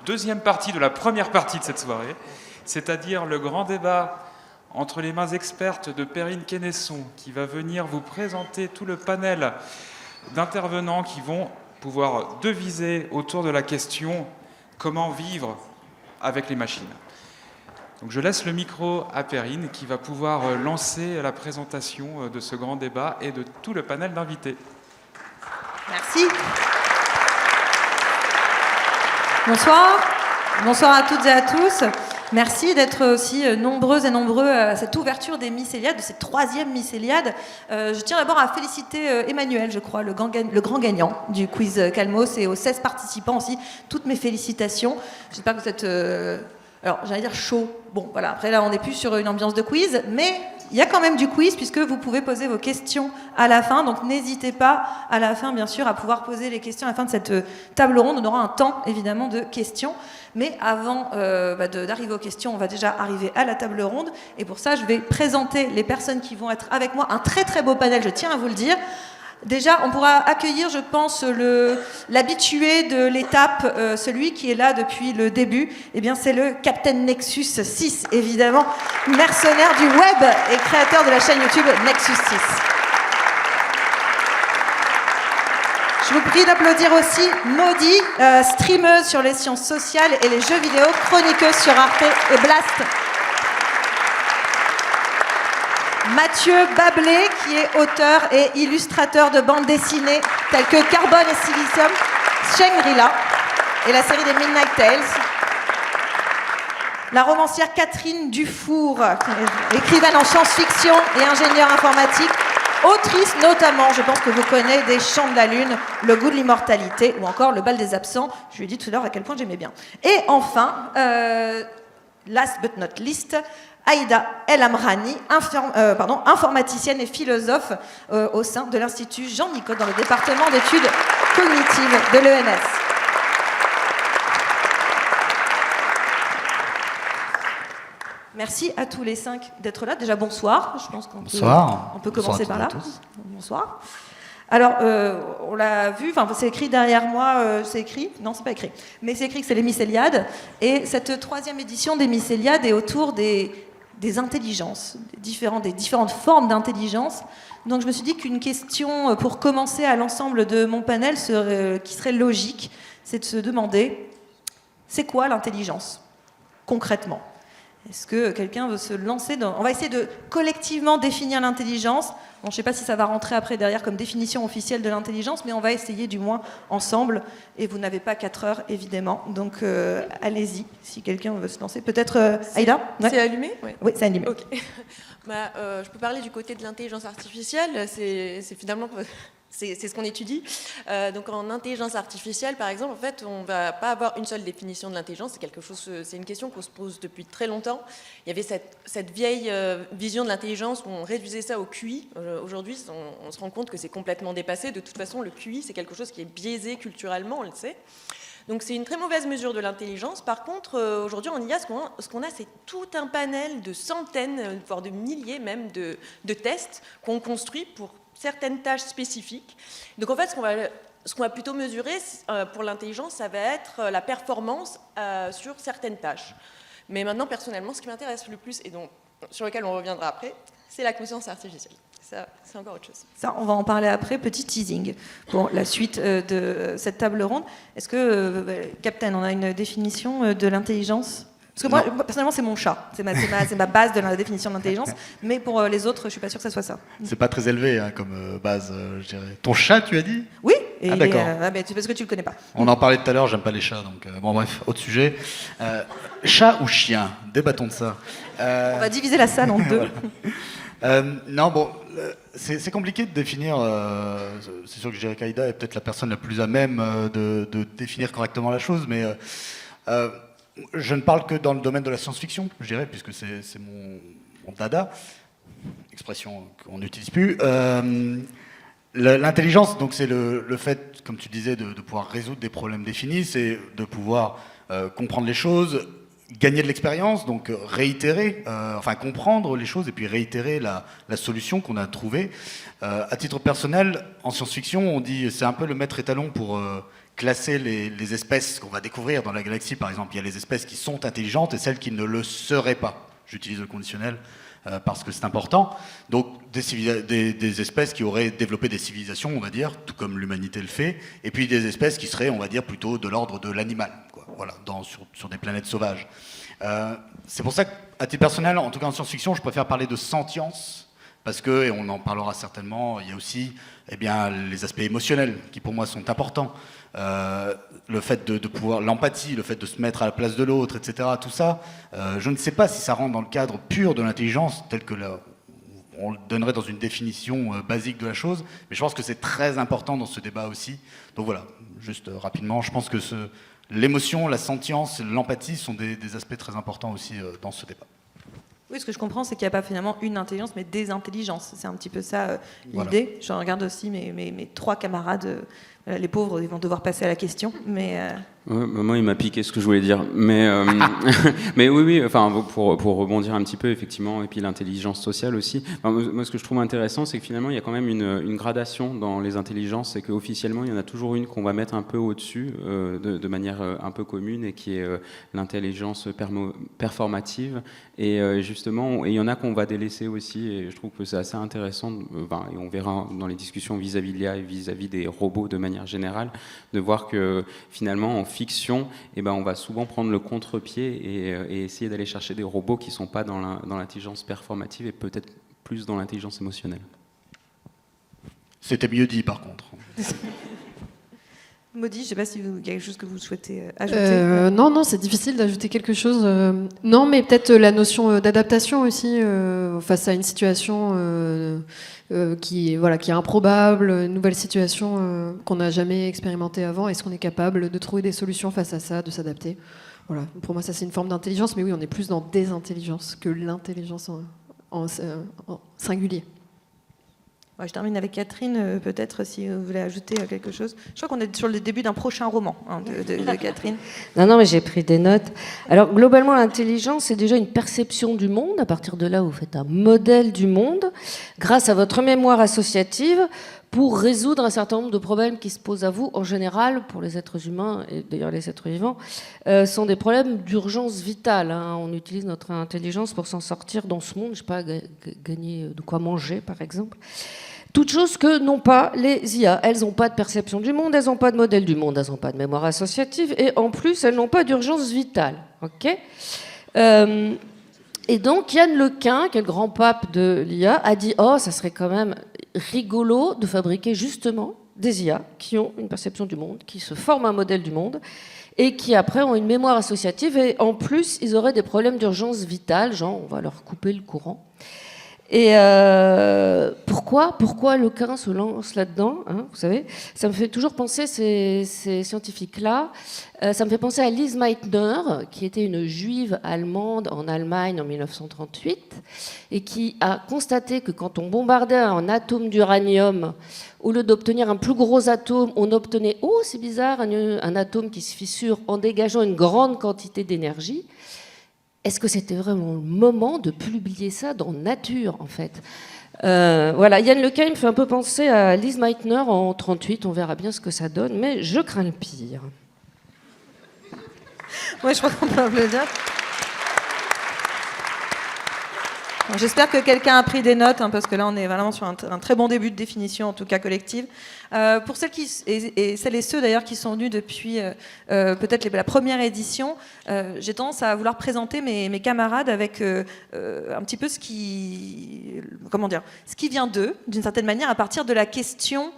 deuxième partie de la première partie de cette soirée, c'est-à-dire le grand débat entre les mains expertes de Perrine Quenesson, qui va venir vous présenter tout le panel d'intervenants qui vont pouvoir deviser autour de la question « Comment vivre avec les machines ?» Donc je laisse le micro à Perrine qui va pouvoir lancer la présentation de ce grand débat et de tout le panel d'invités. Merci. Bonsoir. Bonsoir à toutes et à tous. Merci d'être aussi nombreuses et nombreux à cette ouverture des Mycéliades, de cette troisième Mycéliade. Je tiens d'abord à féliciter Emmanuel, je crois, le grand gagnant du quiz Calmos, et aux 16 participants aussi. Toutes mes félicitations. J'espère que vous êtes... alors, j'allais dire chaud. Bon, voilà, après là, on n'est plus sur une ambiance de quiz, mais il y a quand même du quiz, puisque vous pouvez poser vos questions à la fin. Donc, n'hésitez pas, à la fin, bien sûr, à pouvoir poser les questions à la fin de cette table ronde. On aura un temps, évidemment, de questions. Mais avant d'arriver aux questions, on va déjà arriver à la table ronde. Et pour ça, je vais présenter les personnes qui vont être avec moi. Un très, très beau panel, je tiens à vous le dire. Déjà, on pourra accueillir, je pense, l'habitué de l'étape, celui qui est là depuis le début. Eh bien, c'est le Captain Nexus 6, évidemment, mercenaire du web et créateur de la chaîne YouTube Nexus 6. Je vous prie d'applaudir aussi Maudie, streameuse sur les sciences sociales et les jeux vidéo, chroniqueuse sur Arte et Blast. Mathieu Bablé, qui est auteur et illustrateur de bandes dessinées telles que Carbone et Silicium, Shangri-La et la série des Midnight Tales. La romancière Catherine Dufour, écrivaine en science-fiction et ingénieure informatique, autrice notamment, je pense que vous connaissez, des Chants de la Lune, Le goût de l'immortalité ou encore Le bal des absents. Je lui ai dit tout à l'heure à quel point j'aimais bien. Et enfin, last but not least, Aïda El Amrani, informaticienne et philosophe au sein de l'Institut Jean Nicot dans le département d'études cognitives de l'ENS. Merci à tous les 5 d'être là. Déjà, bonsoir. Je pense qu'on peut commencer par là. Bonsoir. Alors, on l'a vu, c'est écrit derrière moi, c'est écrit ? Non, c'est pas écrit. Mais c'est écrit que c'est les Mycéliades. Et cette troisième édition des Mycéliades est autour des intelligences, des différentes formes d'intelligence. Donc je me suis dit qu'une question pour commencer à l'ensemble de mon panel qui serait logique, c'est de se demander, c'est quoi l'intelligence, concrètement ? Est-ce que quelqu'un veut se lancer dans... On va essayer de collectivement définir l'intelligence. Bon, je ne sais pas si ça va rentrer après derrière comme définition officielle de l'intelligence, mais on va essayer du moins ensemble. Et vous n'avez pas 4 heures, évidemment. Donc, allez-y, si quelqu'un veut se lancer. Peut-être Aïda ? C'est allumé ? Oui, c'est allumé. Ok. Je peux parler du côté de l'intelligence artificielle. C'est finalement... C'est ce qu'on étudie. Donc en intelligence artificielle, par exemple, en fait, on ne va pas avoir une seule définition de l'intelligence. C'est une question qu'on se pose depuis très longtemps. Il y avait cette vieille vision de l'intelligence où on réduisait ça au QI. Aujourd'hui, on se rend compte que c'est complètement dépassé. De toute façon, le QI, c'est quelque chose qui est biaisé culturellement, on le sait. Donc c'est une très mauvaise mesure de l'intelligence. Par contre, aujourd'hui, en IA, ce qu'on a, c'est tout un panel de centaines, voire de milliers même, de tests qu'on construit pour certaines tâches spécifiques. Donc en fait, ce qu'on va plutôt mesurer pour l'intelligence, ça va être la performance sur certaines tâches. Mais maintenant, personnellement, ce qui m'intéresse le plus, et donc sur lequel on reviendra après, c'est la conscience artificielle. Ça, c'est encore autre chose. Ça, on va en parler après. Petit teasing pour la suite de cette table ronde. Est-ce que, Captain, on a une définition de l'intelligence ? Parce que moi, personnellement, c'est mon chat. C'est ma base de la définition de l'intelligence. Mais pour les autres, je ne suis pas sûre que ça soit ça. C'est pas très élevé comme base, je dirais. Ton chat, tu as dit ? Oui. Ah, d'accord. Mais c'est parce que tu ne le connais pas. On en parlait tout à l'heure, j'aime pas les chats. Donc, bon, bref, autre sujet. Chat ou chien ? Débattons de ça. On va diviser la salle en deux. Non, bon, c'est compliqué de définir. C'est sûr que je dirais qu'Aïda est peut-être la personne la plus à même de définir correctement la chose, mais je ne parle que dans le domaine de la science-fiction, je dirais, puisque c'est mon dada, expression qu'on n'utilise plus. L'intelligence, donc, c'est le fait, comme tu disais, de pouvoir résoudre des problèmes définis, c'est de pouvoir comprendre les choses, gagner de l'expérience, donc réitérer, comprendre les choses et puis réitérer la solution qu'on a trouvée. À titre personnel, en science-fiction, on dit c'est un peu le maître étalon pour classer les espèces qu'on va découvrir dans la galaxie, par exemple. Il y a les espèces qui sont intelligentes et celles qui ne le seraient pas. J'utilise le conditionnel parce que c'est important. Donc des espèces qui auraient développé des civilisations, on va dire, tout comme l'humanité le fait, et puis des espèces qui seraient, on va dire, plutôt de l'ordre de l'animal, quoi. Voilà, sur des planètes sauvages. C'est pour ça qu'à titre personnel, en tout cas en science-fiction, je préfère parler de sentience, parce que, et on en parlera certainement, il y a aussi les aspects émotionnels qui pour moi sont importants. Le fait de pouvoir, l'empathie, le fait de se mettre à la place de l'autre, etc. Tout ça, je ne sais pas si ça rentre dans le cadre pur de l'intelligence, tel que on le donnerait dans une définition basique de la chose, mais je pense que c'est très important dans ce débat aussi. Donc voilà, juste rapidement, je pense que l'émotion, la sentience, l'empathie sont des aspects très importants aussi dans ce débat. Oui, ce que je comprends, c'est qu'il n'y a pas finalement une intelligence, mais des intelligences. C'est un petit peu ça l'idée. Voilà. Je regarde aussi mes 3 camarades, les pauvres, ils vont devoir passer à la question. Mais Ouais, moi, il m'a piqué ce que je voulais dire. Mais, mais oui, enfin, pour rebondir un petit peu, effectivement, et puis l'intelligence sociale aussi. Enfin, moi, ce que je trouve intéressant, c'est que finalement, il y a quand même une gradation dans les intelligences, c'est qu'officiellement, il y en a toujours une qu'on va mettre un peu au-dessus, de manière un peu commune, et qui est l'intelligence performative. Et justement, il y en a qu'on va délaisser aussi, et je trouve que c'est assez intéressant, et on verra dans les discussions vis-à-vis de l'IA et vis-à-vis des robots de manière générale, de voir que finalement, en fiction, on va souvent prendre le contre-pied et essayer d'aller chercher des robots qui ne sont pas dans l'intelligence performative et peut-être plus dans l'intelligence émotionnelle. C'était mieux dit, par contre. Maudit, je ne sais pas si il y a quelque chose que vous souhaitez ajouter. Non, c'est difficile d'ajouter quelque chose. Non, mais peut-être la notion d'adaptation aussi face à une situation qui est improbable, une nouvelle situation qu'on n'a jamais expérimentée avant. Est-ce qu'on est capable de trouver des solutions face à ça, de s'adapter? Voilà. Pour moi, ça c'est une forme d'intelligence, mais oui, on est plus dans des intelligences que l'intelligence en singulier. Ouais, je termine avec Catherine, peut-être si vous voulez ajouter quelque chose. Je crois qu'on est sur le début d'un prochain roman de Catherine. Non, mais j'ai pris des notes. Alors, globalement, l'intelligence, c'est déjà une perception du monde. À partir de là, vous faites un modèle du monde grâce à votre mémoire associative pour résoudre un certain nombre de problèmes qui se posent à vous. En général, pour les êtres humains, et d'ailleurs les êtres vivants, sont des problèmes d'urgence vitale. On utilise notre intelligence pour s'en sortir dans ce monde. Je ne sais pas, gagner de quoi manger, par exemple. Toutes choses que n'ont pas les IA. Elles n'ont pas de perception du monde, elles n'ont pas de modèle du monde, elles n'ont pas de mémoire associative, et en plus, elles n'ont pas d'urgence vitale. Okay, et donc, Yann Lequin, qui est le grand pape de l'IA, a dit « Oh, ça serait quand même rigolo de fabriquer justement des IA qui ont une perception du monde, qui se forment un modèle du monde, et qui après ont une mémoire associative, et en plus, ils auraient des problèmes d'urgence vitale, genre on va leur couper le courant. » Et pourquoi Lequin se lance là-dedans, vous savez? Ça me fait toujours penser, ces scientifiques-là, ça me fait penser à Lise Meitner, qui était une juive allemande en Allemagne en 1938, et qui a constaté que quand on bombardait un atome d'uranium, au lieu d'obtenir un plus gros atome, on obtenait, oh c'est bizarre, un atome qui se fissure en dégageant une grande quantité d'énergie. Est-ce que c'était vraiment le moment de publier ça dans Nature, en fait? Voilà, Yann Lequin me fait un peu penser à Lise Meitner en 1938. On verra bien ce que ça donne, mais je crains le pire. Ouais, je crois qu'on peut applaudir. J'espère que quelqu'un a pris des notes, parce que là, on est vraiment sur un très bon début de définition, en tout cas collective. Pour celles et ceux d'ailleurs qui sont venus depuis peut-être la première édition, j'ai tendance à vouloir présenter mes camarades avec un petit peu ce qui vient d'eux, d'une certaine manière, à partir de la question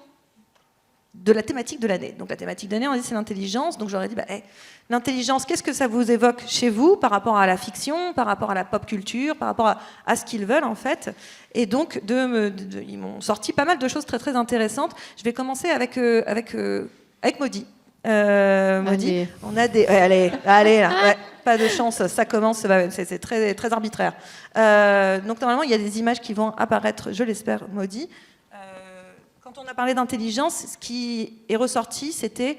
de la thématique de l'année. Donc la thématique de l'année, on dit c'est l'intelligence. Donc j'aurais dit, l'intelligence, qu'est-ce que ça vous évoque chez vous par rapport à la fiction, par rapport à la pop culture, par rapport à ce qu'ils veulent en fait. Et donc ils m'ont sorti pas mal de choses très très intéressantes. Je vais commencer avec Maudit. Maudit, on a des... Ouais, allez là, ouais, pas de chance, ça commence, c'est très, très arbitraire. Donc normalement, il y a des images qui vont apparaître, je l'espère, Maudit. Quand on a parlé d'intelligence, ce qui est ressorti, c'était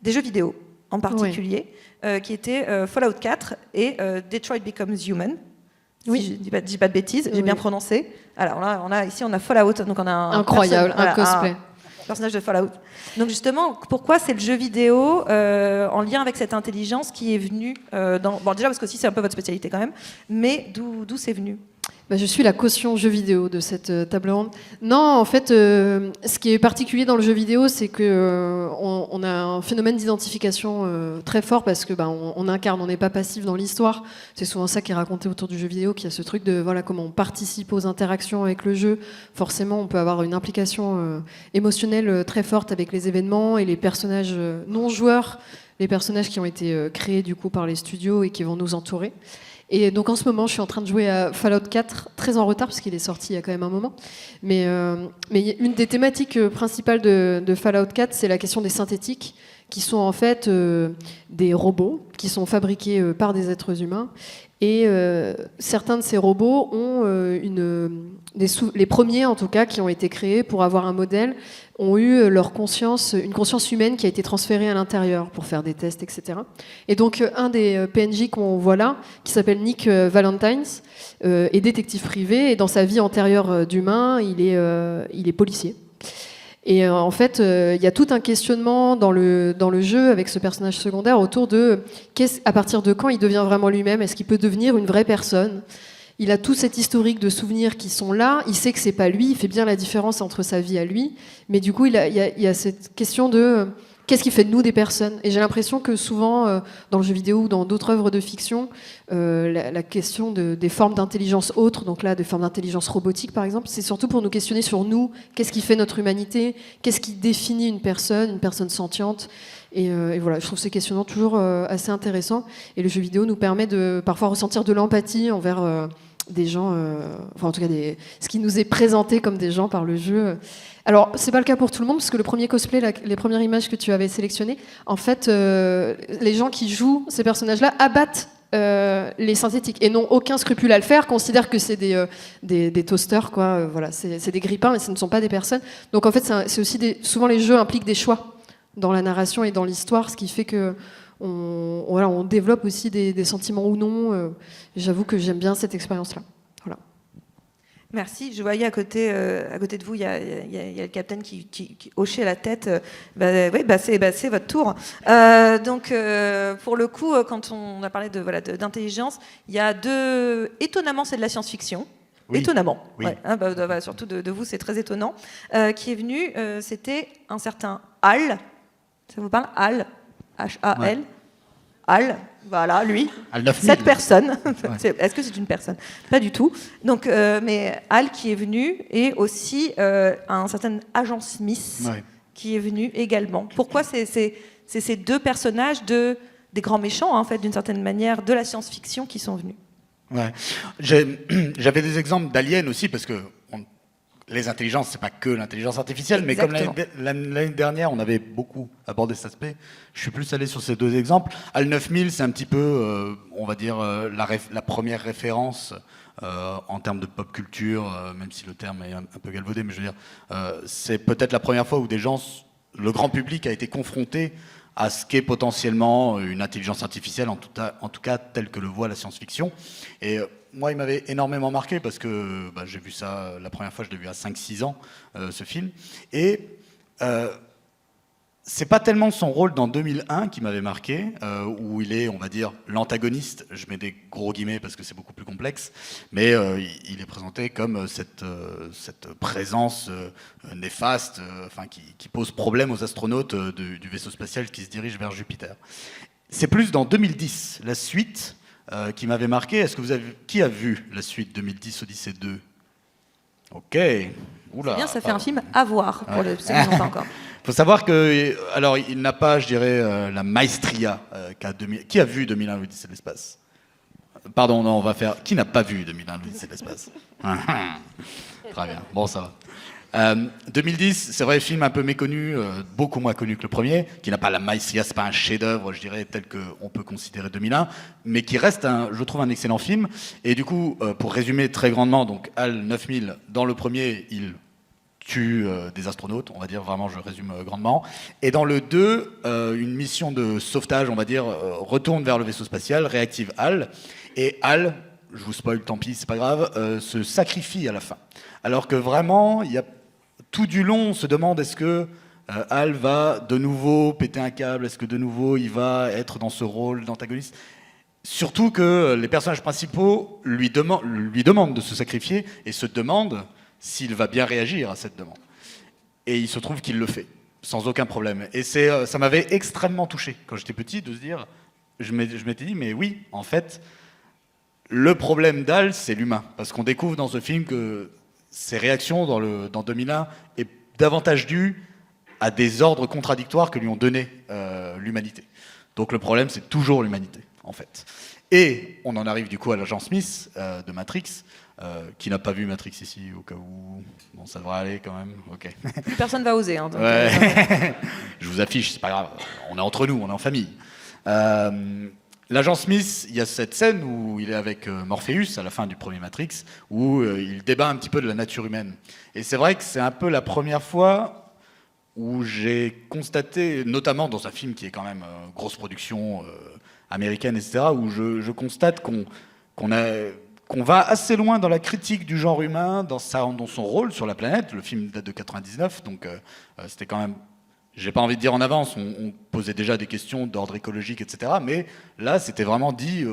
des jeux vidéo, en particulier, qui étaient Fallout 4 et Detroit Becomes Human. Oui. Si je dis pas de bêtises, j'ai bien prononcé. Alors là, on a Fallout, donc on a incroyable, un cosplay. personnage de Fallout. Donc justement, pourquoi c'est le jeu vidéo en lien avec cette intelligence qui est venue Bon, déjà parce que si c'est un peu votre spécialité quand même, mais d'où c'est venu? Bah, je suis la caution jeu vidéo de cette table ronde. Non, en fait, ce qui est particulier dans le jeu vidéo, c'est que on a un phénomène d'identification très fort parce que on incarne, on n'est pas passif dans l'histoire. C'est souvent ça qui est raconté autour du jeu vidéo, qu'il y a ce truc de voilà comment on participe aux interactions avec le jeu. Forcément, on peut avoir une implication émotionnelle très forte avec les événements et les personnages non joueurs, les personnages qui ont été créés du coup par les studios et qui vont nous entourer. Et donc en ce moment, je suis en train de jouer à Fallout 4, très en retard parce qu'il est sorti il y a quand même un moment. Mais une des thématiques principales de Fallout 4, c'est la question des synthétiques, qui sont en fait des robots qui sont fabriqués par des êtres humains. Et certains de ces robots ont les premiers en tout cas qui ont été créés pour avoir un modèle, ont eu une conscience humaine qui a été transférée à l'intérieur pour faire des tests, etc. Et donc un des PNJ qu'on voit là, qui s'appelle Nick Valentines, est détective privé et dans sa vie antérieure d'humain, il est policier. Et en fait, il y a tout un questionnement dans le jeu avec ce personnage secondaire autour de à partir de quand il devient vraiment lui-même, est-ce qu'il peut devenir une vraie personne ? Il a tout cet historique de souvenirs qui sont là, il sait que c'est pas lui, il fait bien la différence entre sa vie à lui, mais du coup, il y a cette question de qu'est-ce qui fait de nous des personnes ? Et j'ai l'impression que souvent, dans le jeu vidéo ou dans d'autres œuvres de fiction, la question des formes d'intelligence autres, donc là, des formes d'intelligence robotique par exemple, c'est surtout pour nous questionner sur nous, qu'est-ce qui fait notre humanité, qu'est-ce qui définit une personne sentiente. Et voilà, je trouve ces questionnements toujours assez intéressants. Et le jeu vidéo nous permet de parfois ressentir de l'empathie envers des gens, enfin en tout cas ce qui nous est présenté comme des gens par le jeu. Alors, c'est pas le cas pour tout le monde, parce que le premier cosplay, les premières images que tu avais sélectionnées, en fait, les gens qui jouent ces personnages-là abattent les synthétiques et n'ont aucun scrupule à le faire, considèrent que c'est des toasters, quoi. Voilà, c'est des grippins, mais ce ne sont pas des personnes. Donc en fait, c'est aussi souvent les jeux impliquent des choix dans la narration et dans l'histoire, ce qui fait que on développe aussi des sentiments ou non. J'avoue que j'aime bien cette expérience-là. Voilà. Merci. Je voyais à côté de vous, il y a le capitaine qui hochait la tête. Oui, c'est votre tour. Donc, pour le coup, quand on a parlé d'intelligence, il y a étonnamment, c'est de la science-fiction. Oui. Étonnamment. Oui. Ouais, surtout de vous, c'est très étonnant. Qui est venu, c'était un certain Hal. Ça vous parle ? Hal. H-A-L. Ouais. Hal. Voilà, lui. Cette personne. Ouais. Est-ce que c'est une personne ? Pas du tout. Donc, mais Hal qui est venu et aussi un certain agent Smith qui est venu également. Pourquoi c'est ces deux personnages des grands méchants, en fait, d'une certaine manière, de la science-fiction qui sont venus ? Ouais. J'avais des exemples d'aliens aussi, parce que les intelligences, c'est pas que l'intelligence artificielle, exactement. Mais comme l'année dernière, on avait beaucoup abordé cet aspect, je suis plus allé sur ces deux exemples. HAL 9000, c'est un petit peu, on va dire, la première référence en termes de pop culture, même si le terme est un peu galvaudé, mais je veux dire, c'est peut-être la première fois où le grand public a été confronté à ce qu'est potentiellement une intelligence artificielle, en tout cas telle que le voit la science-fiction. Et moi, il m'avait énormément marqué parce que j'ai vu ça, la première fois, je l'ai vu à 5-6 ans, ce film. Et c'est pas tellement son rôle dans 2001 qui m'avait marqué, où il est, on va dire, l'antagoniste. Je mets des gros guillemets parce que c'est beaucoup plus complexe, mais il est présenté comme cette présence néfaste, qui pose problème aux astronautes du vaisseau spatial qui se dirige vers Jupiter. C'est plus dans 2010, la suite, qui m'avait marqué. Qui a vu la suite 2010 Odyssée 2 ? Ok. Oula. C'est bien, ça fait un film à voir pour ceux qui n'ont pas encore. Il faut savoir que, alors, il n'a pas, je dirais, la maestria qui a vu 2001 l'Odyssée de l'espace ? Pardon, non, on va faire. Qui n'a pas vu 2001 l'Odyssée de l'espace ? Très bien. Bon, ça va. 2010, c'est vrai, film un peu méconnu, beaucoup moins connu que le premier, qui n'a pas la maestria, c'est pas un chef-d'œuvre, je dirais, tel qu'on peut considérer 2001, mais qui reste, je trouve, un excellent film. Et du coup, pour résumer très grandement, donc HAL 9000, dans le premier, il tue des astronautes, on va dire, vraiment, je résume grandement. Et dans le 2, une mission de sauvetage, on va dire, retourne vers le vaisseau spatial, réactive HAL, et HAL, je vous spoil, tant pis, c'est pas grave, se sacrifie à la fin. Alors que vraiment, il y a tout du long, on se demande est-ce que Hal va de nouveau péter un câble, est-ce que de nouveau il va être dans ce rôle d'antagoniste. Surtout que les personnages principaux lui demandent de se sacrifier et se demandent s'il va bien réagir à cette demande. Et il se trouve qu'il le fait, sans aucun problème. Et ça m'avait extrêmement touché quand j'étais petit de se dire, je m'étais dit, mais oui, en fait, le problème d'Hal, c'est l'humain. Parce qu'on découvre dans ce film que ses réactions dans 2001 est davantage due à des ordres contradictoires que lui ont donné l'humanité. Donc le problème, c'est toujours l'humanité, en fait. Et on en arrive du coup à l'agent Smith de Matrix, qui n'a pas vu Matrix ici, au cas où... Bon, ça devrait aller quand même, ok. Plus personne va oser. Hein, donc, ouais. Je vous affiche, c'est pas grave, on est entre nous, on est en famille. L'agent Smith, il y a cette scène où il est avec Morpheus à la fin du premier Matrix, où il débat un petit peu de la nature humaine. Et c'est vrai que c'est un peu la première fois où j'ai constaté, notamment dans un film qui est quand même grosse production américaine, etc., où je constate qu'on va assez loin dans la critique du genre humain, dans son rôle sur la planète. Le film date de 99, donc c'était quand même... J'ai pas envie de dire en avance, on posait déjà des questions d'ordre écologique, etc. Mais là, c'était vraiment dit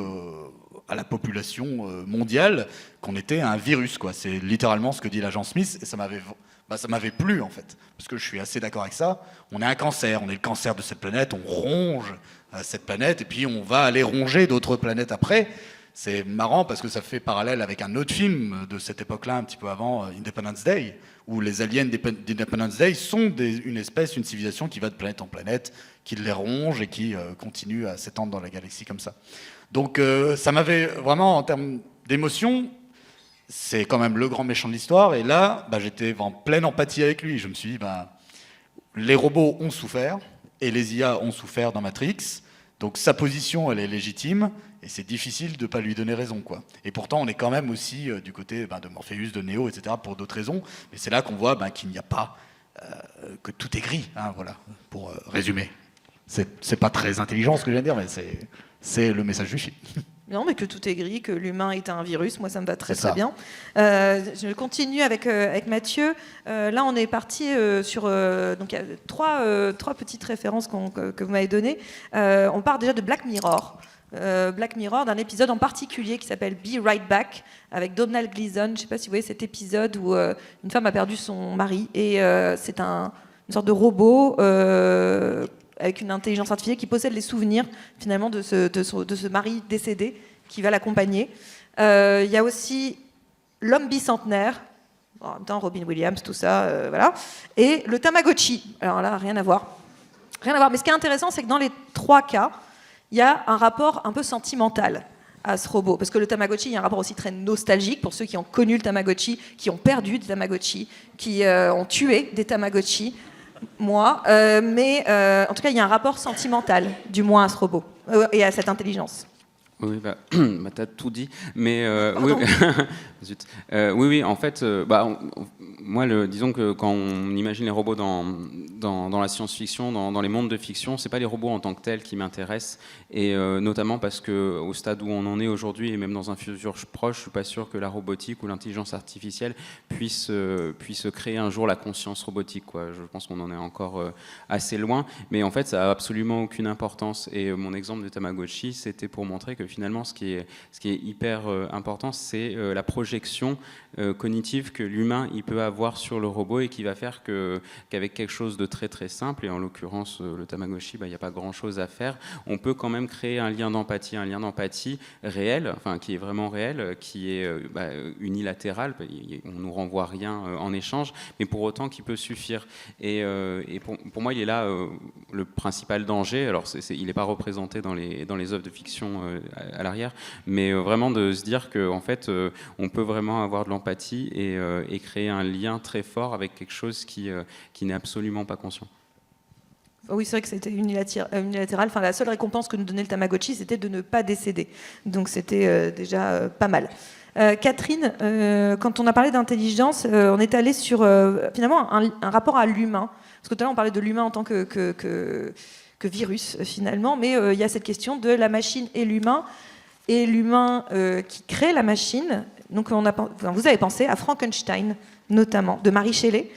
à la population mondiale qu'on était un virus, quoi. C'est littéralement ce que dit l'agent Smith, et ça m'avait plu, en fait. Parce que je suis assez d'accord avec ça. On est un cancer, on est le cancer de cette planète, on ronge cette planète, et puis on va aller ronger d'autres planètes après. C'est marrant parce que ça fait parallèle avec un autre film de cette époque-là, un petit peu avant, Independence Day, où les aliens d'Independence Day sont une espèce, une civilisation qui va de planète en planète, qui les ronge et qui continue à s'étendre dans la galaxie comme ça. Donc ça m'avait vraiment, en termes d'émotion, c'est quand même le grand méchant de l'histoire, et là, j'étais en pleine empathie avec lui. Je me suis dit, les robots ont souffert, et les IA ont souffert dans Matrix, donc sa position, elle est légitime, et c'est difficile de ne pas lui donner raison, quoi. Et pourtant, on est quand même aussi du côté de Morpheus, de Neo, etc., pour d'autres raisons. Mais c'est là qu'on voit qu'il n'y a pas... que tout est gris, hein, voilà, pour résumer. C'est pas très intelligent ce que je viens de dire, mais c'est le message du film. Non, mais que tout est gris, que l'humain est un virus, moi ça me va très bien. Je continue avec Mathieu. Là, on est parti sur donc il y a trois petites références que vous m'avez données. On part déjà de Black Mirror. Black Mirror, d'un épisode en particulier qui s'appelle Be Right Back, avec Domhnall Gleeson. Je ne sais pas si vous voyez cet épisode où une femme a perdu son mari, et c'est une sorte de robot avec une intelligence artificielle qui possède les souvenirs finalement de ce mari décédé qui va l'accompagner. Il y a aussi L'homme bicentenaire, en même temps Robin Williams, tout ça, voilà. Et le Tamagotchi. Alors là, rien à voir. Rien à voir. Mais ce qui est intéressant, c'est que dans les trois cas, il y a un rapport un peu sentimental à ce robot. Parce que le Tamagotchi, il y a un rapport aussi très nostalgique pour ceux qui ont connu le Tamagotchi, qui ont perdu des Tamagotchi, qui ont tué des Tamagotchi. Moi. Mais en tout cas, il y a un rapport sentimental, du moins à ce robot et à cette intelligence. Oui, t'as tout dit, mais oui, zut. Oui, en fait, moi, disons que quand on imagine les robots dans la science-fiction, dans les mondes de fiction, c'est pas les robots en tant que tels qui m'intéressent, et notamment parce que au stade où on en est aujourd'hui, et même dans un futur proche, je suis pas sûr que la robotique ou l'intelligence artificielle puisse créer un jour la conscience robotique, quoi. Je pense qu'on en est encore assez loin, mais en fait, ça a absolument aucune importance. Et mon exemple de Tamagotchi, c'était pour montrer que finalement, ce qui est hyper important, c'est la projection cognitive que l'humain il peut avoir sur le robot, et qui va faire qu'avec quelque chose de très très simple, et en l'occurrence le Tamagotchi, il n'y a pas grand chose à faire, on peut quand même créer un lien d'empathie réel, enfin qui est vraiment réel, qui est unilatéral, on nous renvoie rien en échange, mais pour autant qui peut suffire. Et pour moi, il est là le principal danger. Alors il n'est pas représenté dans les œuvres de fiction à l'arrière, mais vraiment de se dire qu'en fait on peut vraiment avoir de l'empathie et créer un lien très fort avec quelque chose qui n'est absolument pas conscient. Oui, c'est vrai que c'était unilatéral. Enfin, la seule récompense que nous donnait le Tamagotchi, c'était de ne pas décéder. Donc c'était déjà pas mal. Catherine, quand on a parlé d'intelligence, on est allé sur finalement un rapport à l'humain. Parce que tout à l'heure, on parlait de l'humain en tant que virus, finalement. Mais il y a cette question de la machine et l'humain. Et l'humain qui crée la machine, Donc vous avez pensé à Frankenstein, notamment, de Mary Shelley,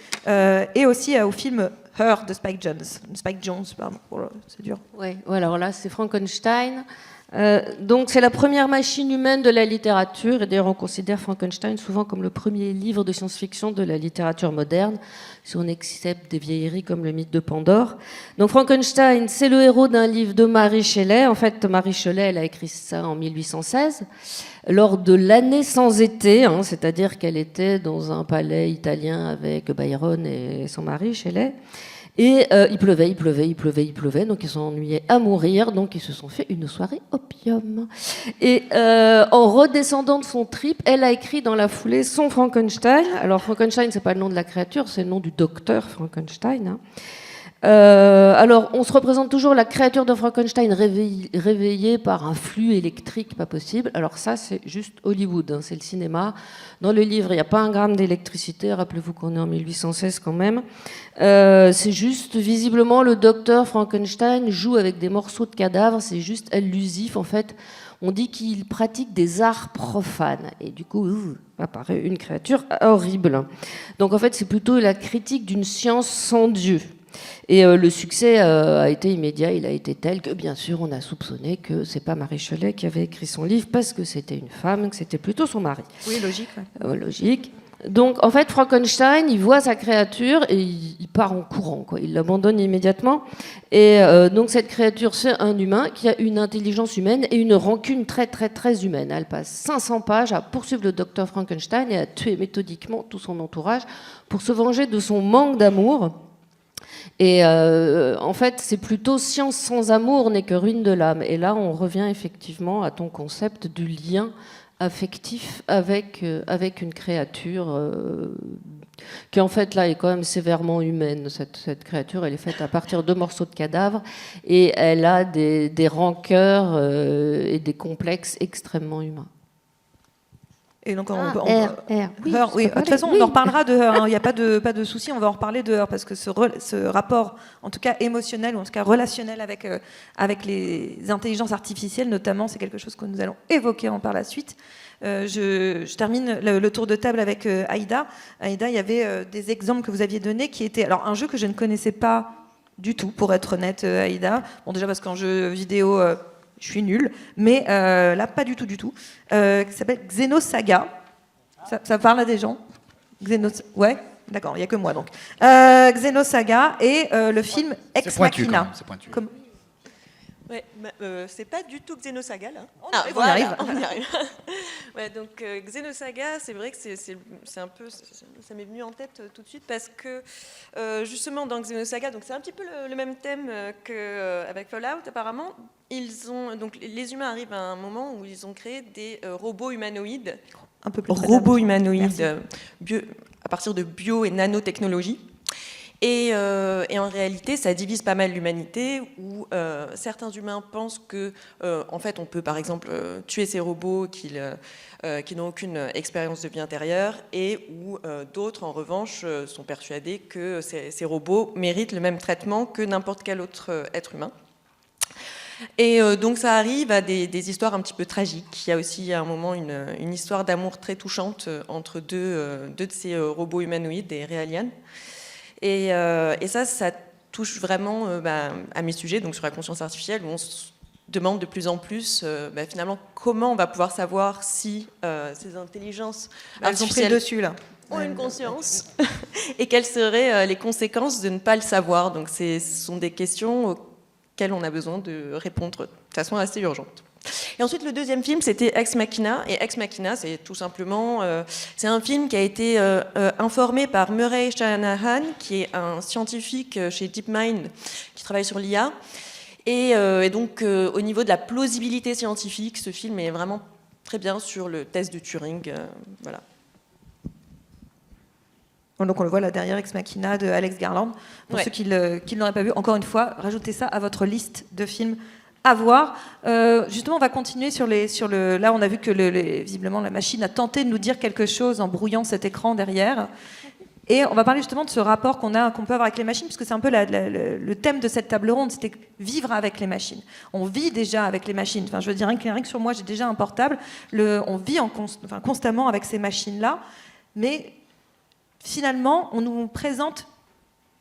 et aussi au film Her de Spike Jonze, pardon. Oh là, c'est dur. Ouais, alors là, c'est Frankenstein. Donc c'est la première machine humaine de la littérature, et d'ailleurs on considère Frankenstein souvent comme le premier livre de science-fiction de la littérature moderne, si on accepte des vieilleries comme le mythe de Pandore. Donc Frankenstein, c'est le héros d'un livre de Mary Shelley. En fait, Mary Shelley, elle a écrit ça en 1816, lors de l'année sans été, hein, c'est-à-dire qu'elle était dans un palais italien avec Byron et son mari Shelley. Et il pleuvait, donc ils s'ennuyaient à mourir, donc ils se sont fait une soirée opium. Et en redescendant de son trip, elle a écrit dans la foulée son Frankenstein. Alors Frankenstein, c'est pas le nom de la créature, c'est le nom du docteur Frankenstein. Hein. Alors, on se représente toujours la créature de Frankenstein réveillée par un flux électrique pas possible. Alors ça, c'est juste Hollywood, hein, c'est le cinéma. Dans le livre, il n'y a pas un gramme d'électricité. Rappelez-vous qu'on est en 1816 quand même. C'est juste, visiblement, le docteur Frankenstein joue avec des morceaux de cadavres. C'est juste allusif, en fait. On dit qu'il pratique des arts profanes. Et du coup, apparaît une créature horrible. Donc, en fait, c'est plutôt la critique d'une science sans Dieu. Et le succès a été immédiat, il a été tel que, bien sûr, on a soupçonné que c'est pas Mary Shelley qui avait écrit son livre parce que c'était une femme, que c'était plutôt son mari. Oui, logique. Ouais. Logique. Donc, en fait, Frankenstein, il voit sa créature et il part en courant, quoi. Il l'abandonne immédiatement. Et donc, cette créature, c'est un humain qui a une intelligence humaine et une rancune très, très, très humaine. Elle passe 500 pages à poursuivre le docteur Frankenstein et à tuer méthodiquement tout son entourage pour se venger de son manque d'amour. Et en fait, c'est plutôt science sans amour n'est que ruine de l'âme. Et là, on revient effectivement à ton concept du lien affectif avec une créature qui, en fait, là, est quand même sévèrement humaine. Cette créature, elle est faite à partir de morceaux de cadavres et elle a des rancœurs et des complexes extrêmement humains. Et donc R. Oui, Her, oui. De toute façon, on en reparlera de Her. Il n'y a pas de souci, on va en reparler de Her parce que ce rapport, en tout cas émotionnel ou en tout cas relationnel avec les intelligences artificielles, notamment, c'est quelque chose que nous allons évoquer par la suite. Je termine le tour de table avec Aïda. Aïda, il y avait des exemples que vous aviez donnés qui étaient alors un jeu que je ne connaissais pas du tout, pour être honnête, Aïda. Bon, déjà parce qu'en jeu vidéo. Je suis nulle, mais là, pas du tout. Qui s'appelle Xenosaga. Ça parle à des gens? Ouais, d'accord, il n'y a que moi donc. Xenosaga et le film Ex Machina. C'est pointu. Ouais, c'est pas du tout Xenosaga là. On y arrive. Ouais, donc Xenosaga, c'est vrai que c'est un peu, ça m'est venu en tête tout de suite parce que justement dans Xenosaga, donc c'est un petit peu le même thème qu'avec Fallout apparemment. Donc les humains arrivent à un moment où ils ont créé des robots humanoïdes. Un peu plus robots humanoïdes à partir de bio et nanotechnologie. Et en réalité, ça divise pas mal l'humanité, où certains humains pensent que, en fait, on peut, par exemple, tuer ces robots qui n'ont aucune expérience de vie intérieure, et où d'autres, en revanche, sont persuadés que ces robots méritent le même traitement que n'importe quel autre être humain. Et donc ça arrive à des histoires un petit peu tragiques. Il y a aussi à un moment une histoire d'amour très touchante entre deux de ces robots humanoïdes, des Realians. Et ça touche vraiment à mes sujets, donc sur la conscience artificielle, où on se demande de plus en plus finalement comment on va pouvoir savoir si ces intelligences elles ont pris le dessus là. Ont une conscience et quelles seraient les conséquences de ne pas le savoir. Donc ce sont des questions auxquelles on a besoin de répondre de façon assez urgente. Et ensuite, le deuxième film, c'était Ex Machina. Et Ex Machina, c'est tout simplement... c'est un film qui a été informé par Murray Shanahan, qui est un scientifique chez DeepMind, qui travaille sur l'IA. Et donc, au niveau de la plausibilité scientifique, ce film est vraiment très bien sur le test de Turing. Voilà. Donc on le voit là derrière, Ex Machina de Alex Garland. Pour ceux qui ne l'auraient pas vu, encore une fois, rajoutez ça à votre liste de films à voir. Justement, on va continuer Là, on a vu que visiblement la machine a tenté de nous dire quelque chose en brouillant cet écran derrière. Et on va parler justement de ce rapport qu'on peut avoir avec les machines, puisque c'est un peu le thème de cette table ronde, c'était vivre avec les machines. On vit déjà avec les machines. Enfin, je veux dire, rien que sur moi, j'ai déjà un portable. On vit constamment avec ces machines-là. Mais finalement, on nous présente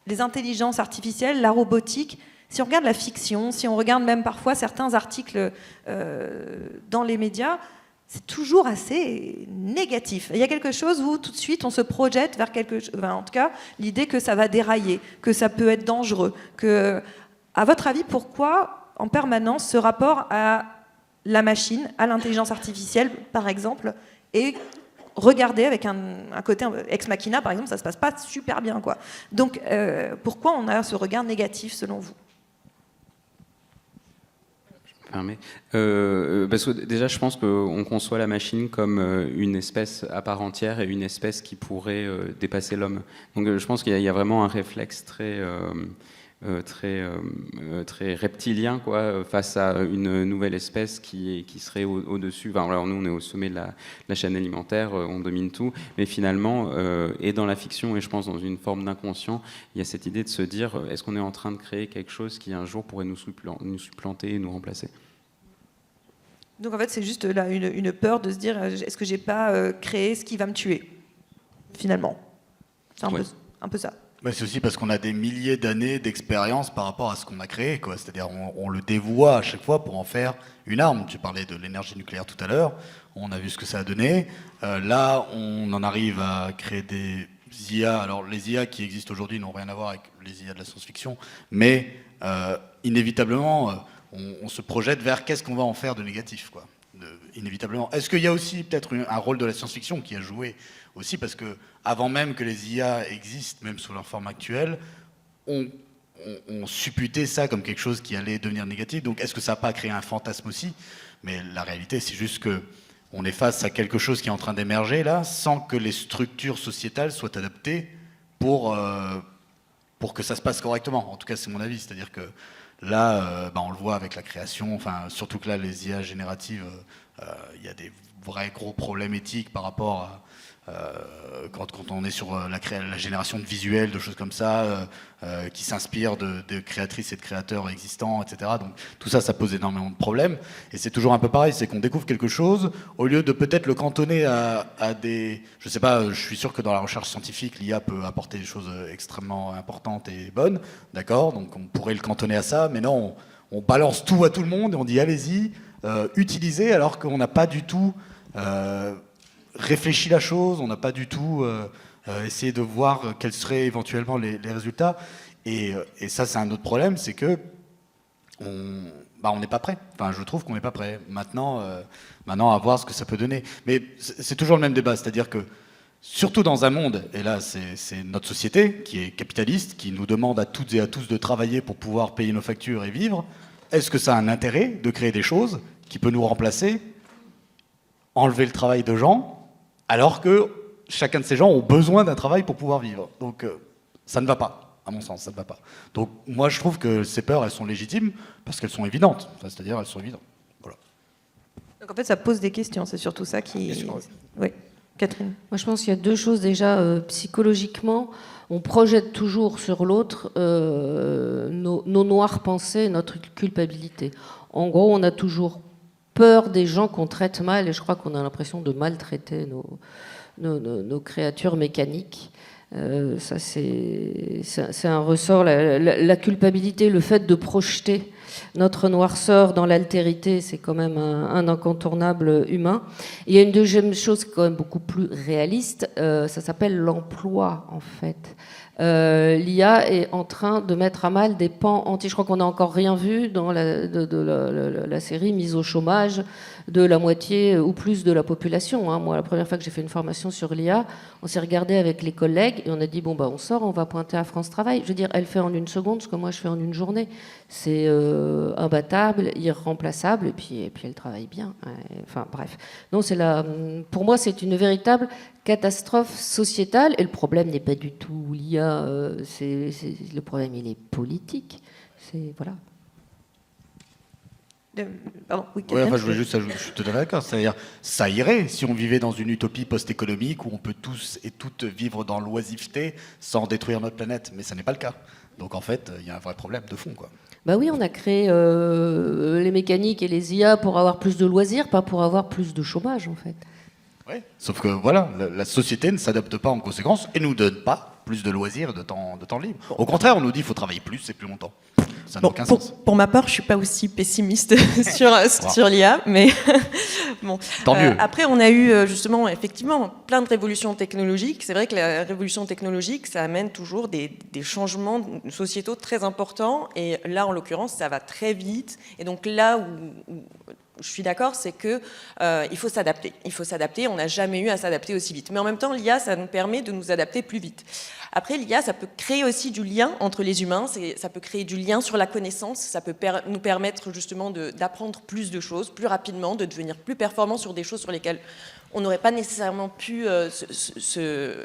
les intelligences artificielles, la robotique. Si on regarde la fiction, si on regarde même parfois certains articles dans les médias, c'est toujours assez négatif. Il y a quelque chose où tout de suite on se projette vers quelque chose, en tout cas l'idée que ça va dérailler, que ça peut être dangereux. À votre avis, pourquoi en permanence ce rapport à la machine, à l'intelligence artificielle par exemple, est regardé avec un côté ex machina par exemple, ça se passe pas super bien, quoi. Donc pourquoi on a ce regard négatif selon vous ? Parce que déjà, je pense qu'on conçoit la machine comme une espèce à part entière et une espèce qui pourrait dépasser l'homme. Donc je pense qu'il y a vraiment un réflexe très reptilien, quoi, face à une nouvelle espèce qui serait au-dessus. Enfin, alors nous, on est au sommet de la chaîne alimentaire, on domine tout, mais finalement, et dans la fiction, et je pense dans une forme d'inconscient, il y a cette idée de se dire, est-ce qu'on est en train de créer quelque chose qui un jour pourrait nous supplanter et nous remplacer ? Donc en fait, c'est juste là une peur de se dire, est-ce que j'ai pas créé ce qui va me tuer, finalement. C'est un peu ça. Bah, c'est aussi parce qu'on a des milliers d'années d'expérience par rapport à ce qu'on a créé, quoi. C'est-à-dire on le dévoie à chaque fois pour en faire une arme. Tu parlais de l'énergie nucléaire tout à l'heure, on a vu ce que ça a donné. Là, on en arrive à créer des IA. Alors les IA qui existent aujourd'hui n'ont rien à voir avec les IA de la science-fiction, mais inévitablement... on se projette vers qu'est-ce qu'on va en faire de négatif, quoi. Inévitablement. Est-ce qu'il y a aussi peut-être un rôle de la science-fiction qui a joué aussi, parce que avant même que les IA existent, même sous leur forme actuelle, on supputait ça comme quelque chose qui allait devenir négatif. Donc est-ce que ça n'a pas créé un fantasme aussi ? Mais la réalité, c'est juste que on est face à quelque chose qui est en train d'émerger là, sans que les structures sociétales soient adaptées pour que ça se passe correctement. En tout cas, c'est mon avis. C'est-à-dire que là, on le voit avec la création, enfin, surtout que là, les IA génératives, il y a des vrais gros problèmes éthiques par rapport à quand on est sur la génération de visuels, de choses comme ça, qui s'inspirent de créatrices et de créateurs existants, etc. Donc tout ça, ça pose énormément de problèmes. Et c'est toujours un peu pareil, c'est qu'on découvre quelque chose, au lieu de peut-être le cantonner à des... Je sais pas, je suis sûr que dans la recherche scientifique, l'IA peut apporter des choses extrêmement importantes et bonnes, d'accord ? Donc on pourrait le cantonner à ça, mais non, on balance tout à tout le monde et on dit allez-y, utilisez, alors qu'on n'a pas du tout... réfléchi la chose, on n'a pas du tout essayé de voir quels seraient éventuellement les résultats. Et ça, c'est un autre problème, c'est que on n'est pas prêt. Enfin, je trouve qu'on n'est pas prêt. Maintenant, à voir ce que ça peut donner. Mais c'est toujours le même débat, c'est-à-dire que, surtout dans un monde, et là, c'est notre société qui est capitaliste, qui nous demande à toutes et à tous de travailler pour pouvoir payer nos factures et vivre, est-ce que ça a un intérêt de créer des choses qui peuvent nous remplacer, enlever le travail de gens, alors que chacun de ces gens ont besoin d'un travail pour pouvoir vivre. Donc ça ne va pas, à mon sens, ça ne va pas. Donc moi je trouve que ces peurs, elles sont légitimes, parce qu'elles sont évidentes. Enfin, c'est-à-dire, elles sont évidentes. Voilà. Donc en fait, ça pose des questions, c'est surtout ça qui... Bien sûr, oui. Oui, Catherine. Moi, je pense qu'il y a deux choses. Déjà, psychologiquement, on projette toujours sur l'autre nos noires pensées, notre culpabilité. En gros, on a toujours peur des gens qu'on traite mal, et je crois qu'on a l'impression de maltraiter nos créatures mécaniques. Ça, c'est un ressort. La culpabilité, le fait de projeter notre noirceur dans l'altérité, c'est quand même un incontournable humain. Et il y a une deuxième chose quand même beaucoup plus réaliste, ça s'appelle l'emploi, en fait. L'IA est en train de mettre à mal des pans entiers. Je crois qu'on n'a encore rien vu dans la série mise au chômage de la moitié ou plus de la population. Hein. Moi, la première fois que j'ai fait une formation sur l'IA, on s'est regardé avec les collègues et on a dit bon on sort, on va pointer à France Travail. Je veux dire, elle fait en une seconde ce que moi je fais en une journée. C'est imbattable, irremplaçable, et puis elle travaille bien. Enfin bref. Non, pour moi, c'est une véritable catastrophe sociétale, et le problème n'est pas du tout l'IA, le problème il est politique. Voilà. Pardon, oui, Ouais, enfin, je voulais juste ajouter, je suis tout à fait d'accord. C'est-à-dire, ça irait si on vivait dans une utopie post-économique où on peut tous et toutes vivre dans l'oisiveté sans détruire notre planète, mais ça n'est pas le cas. Donc en fait, il y a un vrai problème de fond, quoi. Bah oui, on a créé les mécaniques et les IA pour avoir plus de loisirs, pas pour avoir plus de chômage, en fait. Ouais. Sauf que voilà, la société ne s'adapte pas en conséquence et nous donne pas plus de loisirs et de temps libre. Au contraire, on nous dit qu'il faut travailler plus et plus longtemps. Ça n'a aucun sens. Pour ma part, je ne suis pas aussi pessimiste sur l'IA, mais bon. Tant mieux. Après, on a eu justement, effectivement, plein de révolutions technologiques. C'est vrai que la révolution technologique, ça amène toujours des changements sociétaux très importants. Et là, en l'occurrence, ça va très vite. Et donc là où je suis d'accord, c'est que il faut s'adapter. Il faut s'adapter. On n'a jamais eu à s'adapter aussi vite. Mais en même temps, l'IA, ça nous permet de nous adapter plus vite. Après, l'IA, ça peut créer aussi du lien entre les humains. Ça peut créer du lien sur la connaissance. Ça peut nous permettre justement d'apprendre plus de choses, plus rapidement, de devenir plus performant sur des choses sur lesquelles on n'aurait pas nécessairement pu se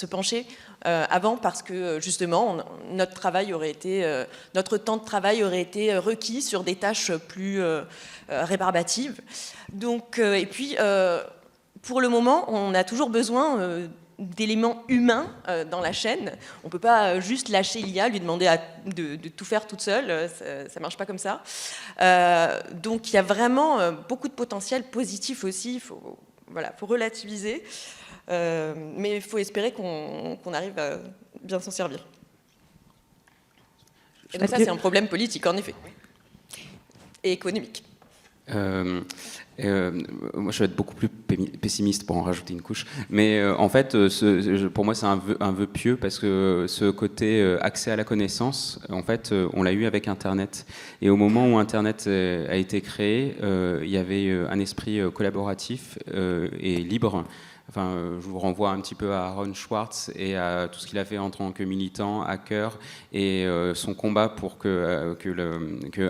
pencher avant, parce que justement, notre temps de travail aurait été requis sur des tâches plus rébarbatives. Donc, et puis, pour le moment, on a toujours besoin d'éléments humains dans la chaîne. On ne peut pas juste lâcher l'IA, lui demander de tout faire toute seule, ça ne marche pas comme ça. Donc il y a vraiment beaucoup de potentiel positif aussi, il faut relativiser, mais il faut espérer qu'on arrive à bien s'en servir. Et donc ça, c'est un problème politique, en effet, et économique. Moi, je vais être beaucoup plus pessimiste pour en rajouter une couche. Mais en fait, pour moi, c'est un vœu pieux, parce que ce côté accès à la connaissance, en fait, on l'a eu avec Internet. Et au moment où Internet a été créé, il y avait un esprit collaboratif et libre. Enfin, je vous renvoie un petit peu à Aaron Swartz et à tout ce qu'il a fait en tant que militant, hacker, et son combat pour que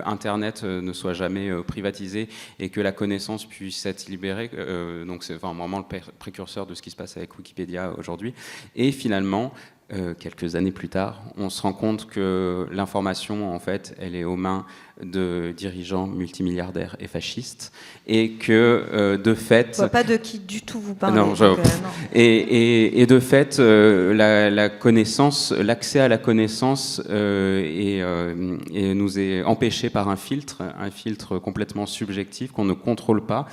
Internet ne soit jamais privatisé et que la connaissance puisse être libérée. Donc c'est vraiment le précurseur de ce qui se passe avec Wikipédia aujourd'hui. Et finalement, quelques années plus tard, on se rend compte que l'information, en fait, elle est aux mains de dirigeants multimilliardaires et fascistes, et que de fait... Je ne vois pas de qui du tout vous parlez. Non, non. Et de fait, la connaissance, l'accès à la connaissance nous est empêché par un filtre complètement subjectif qu'on ne contrôle pas.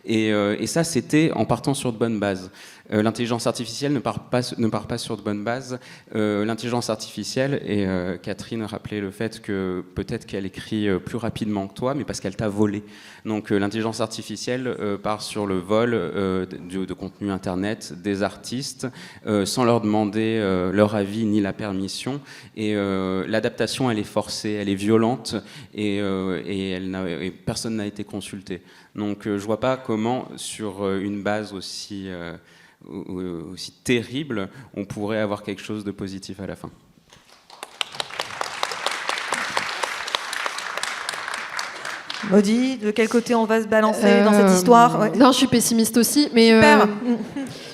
Et ça, c'était en partant sur de bonnes bases. L'intelligence artificielle ne part pas sur de bonnes bases. L'intelligence artificielle, et Catherine rappelait le fait que peut-être qu'elle écrit plus rapidement que toi, mais parce qu'elle t'a volé. Donc l'intelligence artificielle part sur le vol de contenu Internet des artistes sans leur demander leur avis ni la permission. Et l'adaptation, elle est forcée, elle est violente, et personne n'a été consulté. Donc je ne vois pas comment, sur une base aussi terrible, on pourrait avoir quelque chose de positif à la fin. Maudit, de quel côté on va se balancer dans cette histoire? Ouais. Non, je suis pessimiste aussi, mais Super.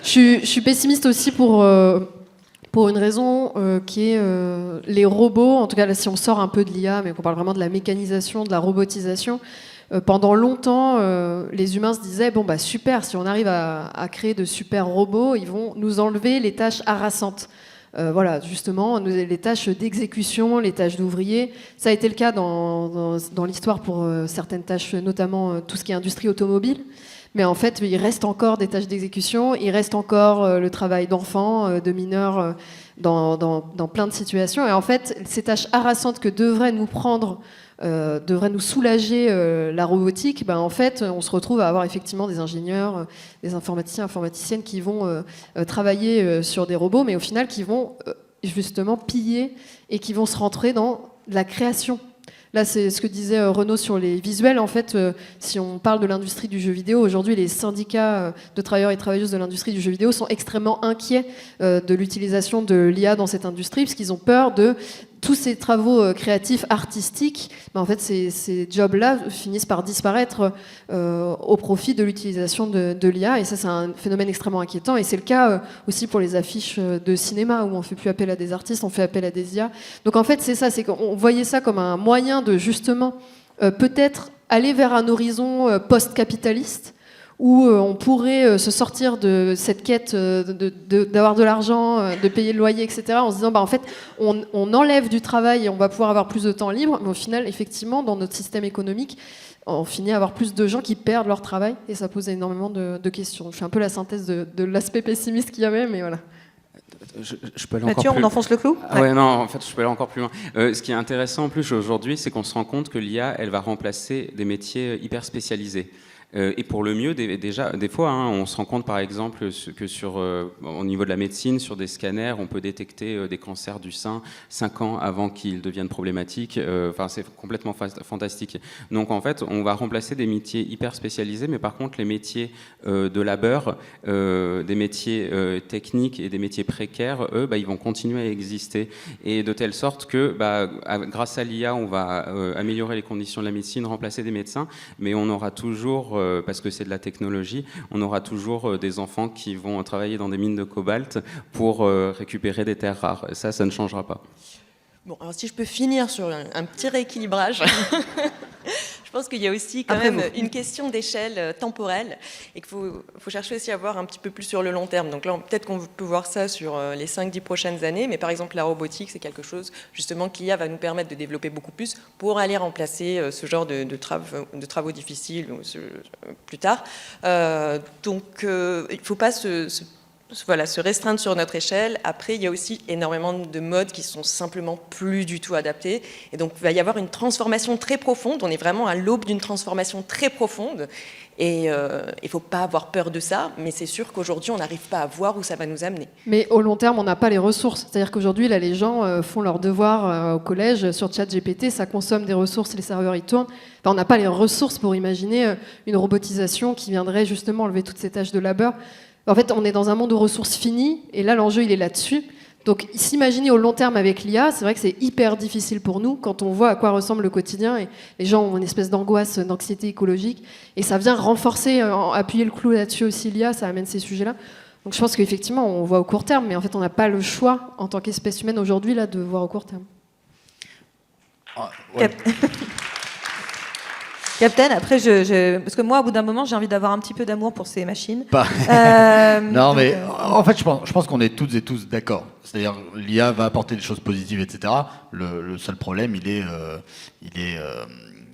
je suis pessimiste aussi pour une raison qui est les robots. En tout cas, là, si on sort un peu de l'IA, mais qu'on parle vraiment de la mécanisation, de la robotisation. Pendant longtemps, les humains se disaient bon bah super, si on arrive à créer de super robots, ils vont nous enlever les tâches harassantes. Voilà, justement, les tâches d'exécution, les tâches d'ouvrier. Ça a été le cas dans l'histoire pour certaines tâches, notamment tout ce qui est industrie automobile. Mais en fait, il reste encore des tâches d'exécution, il reste encore le travail d'enfants, de mineurs, dans plein de situations. Et en fait, ces tâches harassantes que devrait nous soulager la robotique, ben en fait, on se retrouve à avoir effectivement des ingénieurs, des informaticiens, informaticiennes qui vont travailler sur des robots, mais au final qui vont justement piller et qui vont se rentrer dans la création. Là, c'est ce que disait Renaud sur les visuels. En fait, si on parle de l'industrie du jeu vidéo, aujourd'hui, les syndicats de travailleurs et travailleuses de l'industrie du jeu vidéo sont extrêmement inquiets de l'utilisation de l'IA dans cette industrie, parce qu'ils ont peur de tous ces travaux créatifs, artistiques. En fait, ces jobs-là finissent par disparaître au profit de l'utilisation de l'IA. Et ça, c'est un phénomène extrêmement inquiétant. Et c'est le cas aussi pour les affiches de cinéma, où on ne fait plus appel à des artistes, on fait appel à des IA. Donc en fait, c'est ça, c'est qu'on voyait ça comme un moyen de justement peut-être aller vers un horizon post-capitaliste où on pourrait se sortir de cette quête d'avoir de l'argent, de payer le loyer, etc., en se disant, en fait, on enlève du travail et on va pouvoir avoir plus de temps libre, mais au final, effectivement, dans notre système économique, on finit à avoir plus de gens qui perdent leur travail, et ça pose énormément de questions. Je fais un peu la synthèse de l'aspect pessimiste qu'il y avait, mais voilà. Je peux aller Mathieu, encore plus... on enfonce le clou? Ouais, non, en fait, je peux aller encore plus loin. Ce qui est intéressant en plus aujourd'hui, c'est qu'on se rend compte que l'IA, elle va remplacer des métiers hyper spécialisés. Et pour le mieux, déjà, des fois, on se rend compte, par exemple, que au niveau de la médecine, sur des scanners, on peut détecter des cancers du sein 5 ans avant qu'ils deviennent problématiques. Enfin, c'est complètement fantastique. Donc, en fait, on va remplacer des métiers hyper spécialisés, mais par contre, les métiers de labeur, des métiers techniques et des métiers précaires, eux, ils vont continuer à exister. Et de telle sorte que, grâce à l'IA, on va améliorer les conditions de la médecine, remplacer des médecins, mais on aura toujours parce que c'est de la technologie, on aura toujours des enfants qui vont travailler dans des mines de cobalt pour récupérer des terres rares. Ça ne changera pas. Bon, alors si je peux finir sur un petit rééquilibrage, je pense qu'il y a aussi quand Après même vous. une question d'échelle temporelle et qu'il faut chercher aussi à voir un petit peu plus sur le long terme. Donc là, peut-être qu'on peut voir ça sur les 5-10 prochaines années, mais par exemple, la robotique, c'est quelque chose justement que l'IA va nous permettre de développer beaucoup plus pour aller remplacer ce genre de travaux difficiles plus tard. Donc, il ne faut pas se restreindre sur notre échelle. Après, il y a aussi énormément de modes qui sont simplement plus du tout adaptés. Et donc, il va y avoir une transformation très profonde. On est vraiment à l'aube d'une transformation très profonde. Et il ne faut pas avoir peur de ça. Mais c'est sûr qu'aujourd'hui, on n'arrive pas à voir où ça va nous amener. Mais au long terme, on n'a pas les ressources. C'est-à-dire qu'aujourd'hui, là, les gens font leurs devoirs au collège sur ChatGPT, ça consomme des ressources, les serveurs y tournent. Enfin, on n'a pas les ressources pour imaginer une robotisation qui viendrait justement enlever toutes ces tâches de labeur. En fait, on est dans un monde aux ressources finies, et là, l'enjeu, il est là-dessus. Donc, s'imaginer au long terme avec l'IA, c'est vrai que c'est hyper difficile pour nous quand on voit à quoi ressemble le quotidien, et les gens ont une espèce d'angoisse, d'anxiété écologique, et ça vient renforcer, appuyer le clou là-dessus aussi, l'IA, ça amène ces sujets-là. Donc, je pense qu'effectivement, on voit au court terme, mais en fait, on n'a pas le choix, en tant qu'espèce humaine aujourd'hui, là, de voir au court terme. Ouais. Captain, après, parce que moi, au bout d'un moment, j'ai envie d'avoir un petit peu d'amour pour ces machines. Non, mais en fait, je pense qu'on est toutes et tous d'accord. C'est-à-dire, l'IA va apporter des choses positives, etc. Le seul problème, il est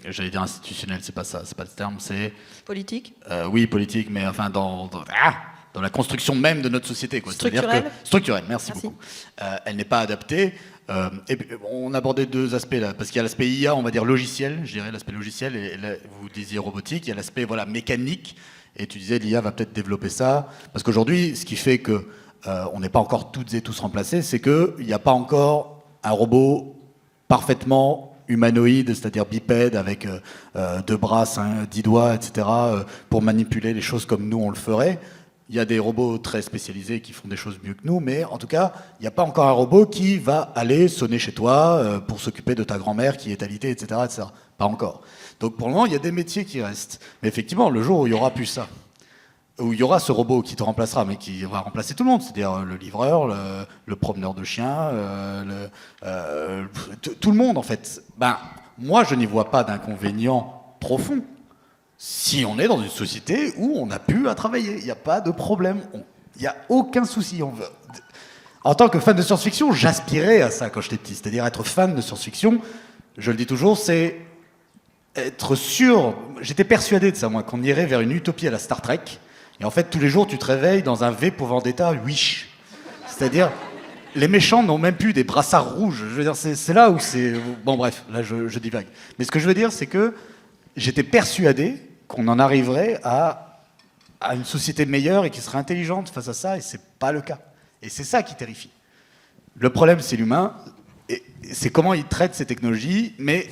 j'allais dire institutionnel, c'est pas ça, c'est pas le terme, c'est... Politique. Oui, politique, mais enfin, dans la construction même de notre société, quoi. Structurelle. Structurelle, merci beaucoup. Elle n'est pas adaptée. Et puis, on abordait deux aspects là, parce qu'il y a l'aspect IA, on va dire logiciel, je dirais l'aspect logiciel, et là, vous disiez robotique, il y a l'aspect mécanique, et tu disais l'IA va peut-être développer ça, parce qu'aujourd'hui, ce qui fait que on n'est pas encore toutes et tous remplacés, c'est qu'il n'y a pas encore un robot parfaitement humanoïde, c'est-à-dire bipède, avec 2 bras, 10 doigts, etc., pour manipuler les choses comme nous on le ferait. Il y a des robots très spécialisés qui font des choses mieux que nous, mais en tout cas, il n'y a pas encore un robot qui va aller sonner chez toi pour s'occuper de ta grand-mère qui est alitée, etc., etc. Pas encore. Donc pour le moment, il y a des métiers qui restent. Mais effectivement, le jour où il n'y aura plus ça, où il y aura ce robot qui te remplacera, mais qui va remplacer tout le monde, c'est-à-dire le livreur, le promeneur de chiens, tout le monde en fait, moi je n'y vois pas d'inconvénient profond. Si on est dans une société où on n'a plus à travailler, il n'y a pas de problème, il n'y a aucun souci. En tant que fan de science-fiction, j'aspirais à ça quand j'étais petit, c'est-à-dire être fan de science-fiction, je le dis toujours, c'est être sûr, j'étais persuadé de ça moi, qu'on irait vers une utopie à la Star Trek, et en fait tous les jours tu te réveilles dans un V pour Vendetta Wish, c'est-à-dire les méchants n'ont même plus des brassards rouges, je veux dire c'est là où c'est... Bon bref, là je divague. Mais ce que je veux dire c'est que j'étais persuadé qu'on en arriverait à une société meilleure et qui serait intelligente face à ça, et c'est pas le cas. Et c'est ça qui terrifie. Le problème, c'est l'humain, et c'est comment il traite ces technologies, mais...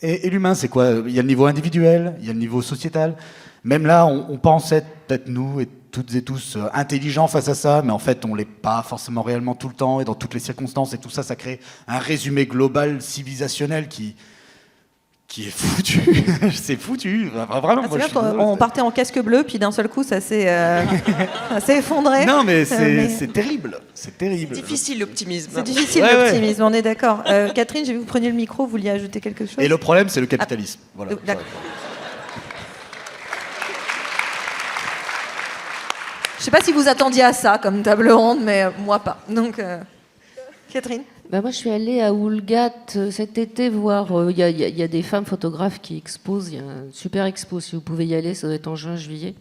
Et l'humain, c'est quoi? Il y a le niveau individuel, il y a le niveau sociétal. Même là, on pense être, peut-être nous, et toutes et tous, intelligents face à ça, mais en fait, on l'est pas forcément réellement tout le temps, et dans toutes les circonstances, et tout ça, ça crée un résumé global, civilisationnel, qui est foutu. C'est foutu. Vraiment, C'est vrai qu'on partait en casque bleu, puis d'un seul coup, ça s'est effondré. Non, mais c'est terrible. C'est terrible. C'est difficile l'optimisme. C'est difficile l'optimisme, on est d'accord. Catherine, j'ai vu que vous preniez le micro, vous vouliez ajouter quelque chose? Et le problème, c'est le capitalisme. Voilà. D'accord. Je sais pas si vous attendiez à ça comme table ronde, mais moi pas. Donc, Catherine. Ben moi, je suis allée à Oulgat cet été voir. Il y a des femmes photographes qui exposent. Il y a un super expo. Si vous pouvez y aller, ça doit être en juin, juillet.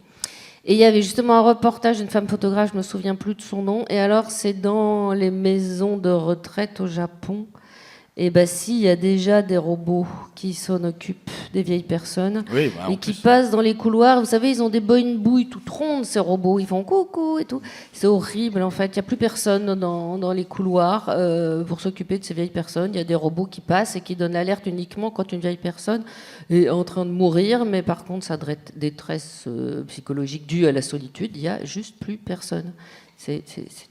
Et il y avait justement un reportage d'une femme photographe, je me souviens plus de son nom. Et alors, c'est dans les maisons de retraite au Japon. Et ben si, il y a déjà des robots qui s'en occupent des vieilles personnes Oui, et qui passent dans les couloirs. Vous savez, ils ont des boines bouilles toutes rondes, ces robots. Ils font coucou et tout. C'est horrible, en fait. Il n'y a plus personne dans les couloirs pour s'occuper de ces vieilles personnes. Il y a des robots qui passent et qui donnent l'alerte uniquement quand une vieille personne est en train de mourir. Mais par contre, sa détresse psychologique due à la solitude, il n'y a juste plus personne. C'est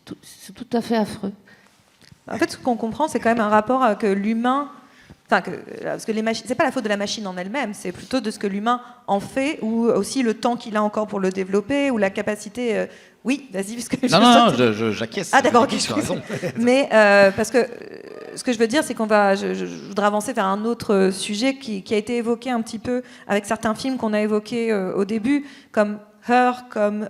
tout à fait affreux. En fait, ce qu'on comprend, c'est quand même un rapport que l'humain... Enfin, parce que c'est pas la faute de la machine en elle-même, c'est plutôt de ce que l'humain en fait, ou aussi le temps qu'il a encore pour le développer, ou la capacité... Oui, vas-y, parce que... Non, j'acquiesce. Ah d'accord, ok, tu as raison. Mais parce que ce que je veux dire, c'est je voudrais avancer vers un autre sujet qui a été évoqué un petit peu avec certains films qu'on a évoqués au début, comme Her, comme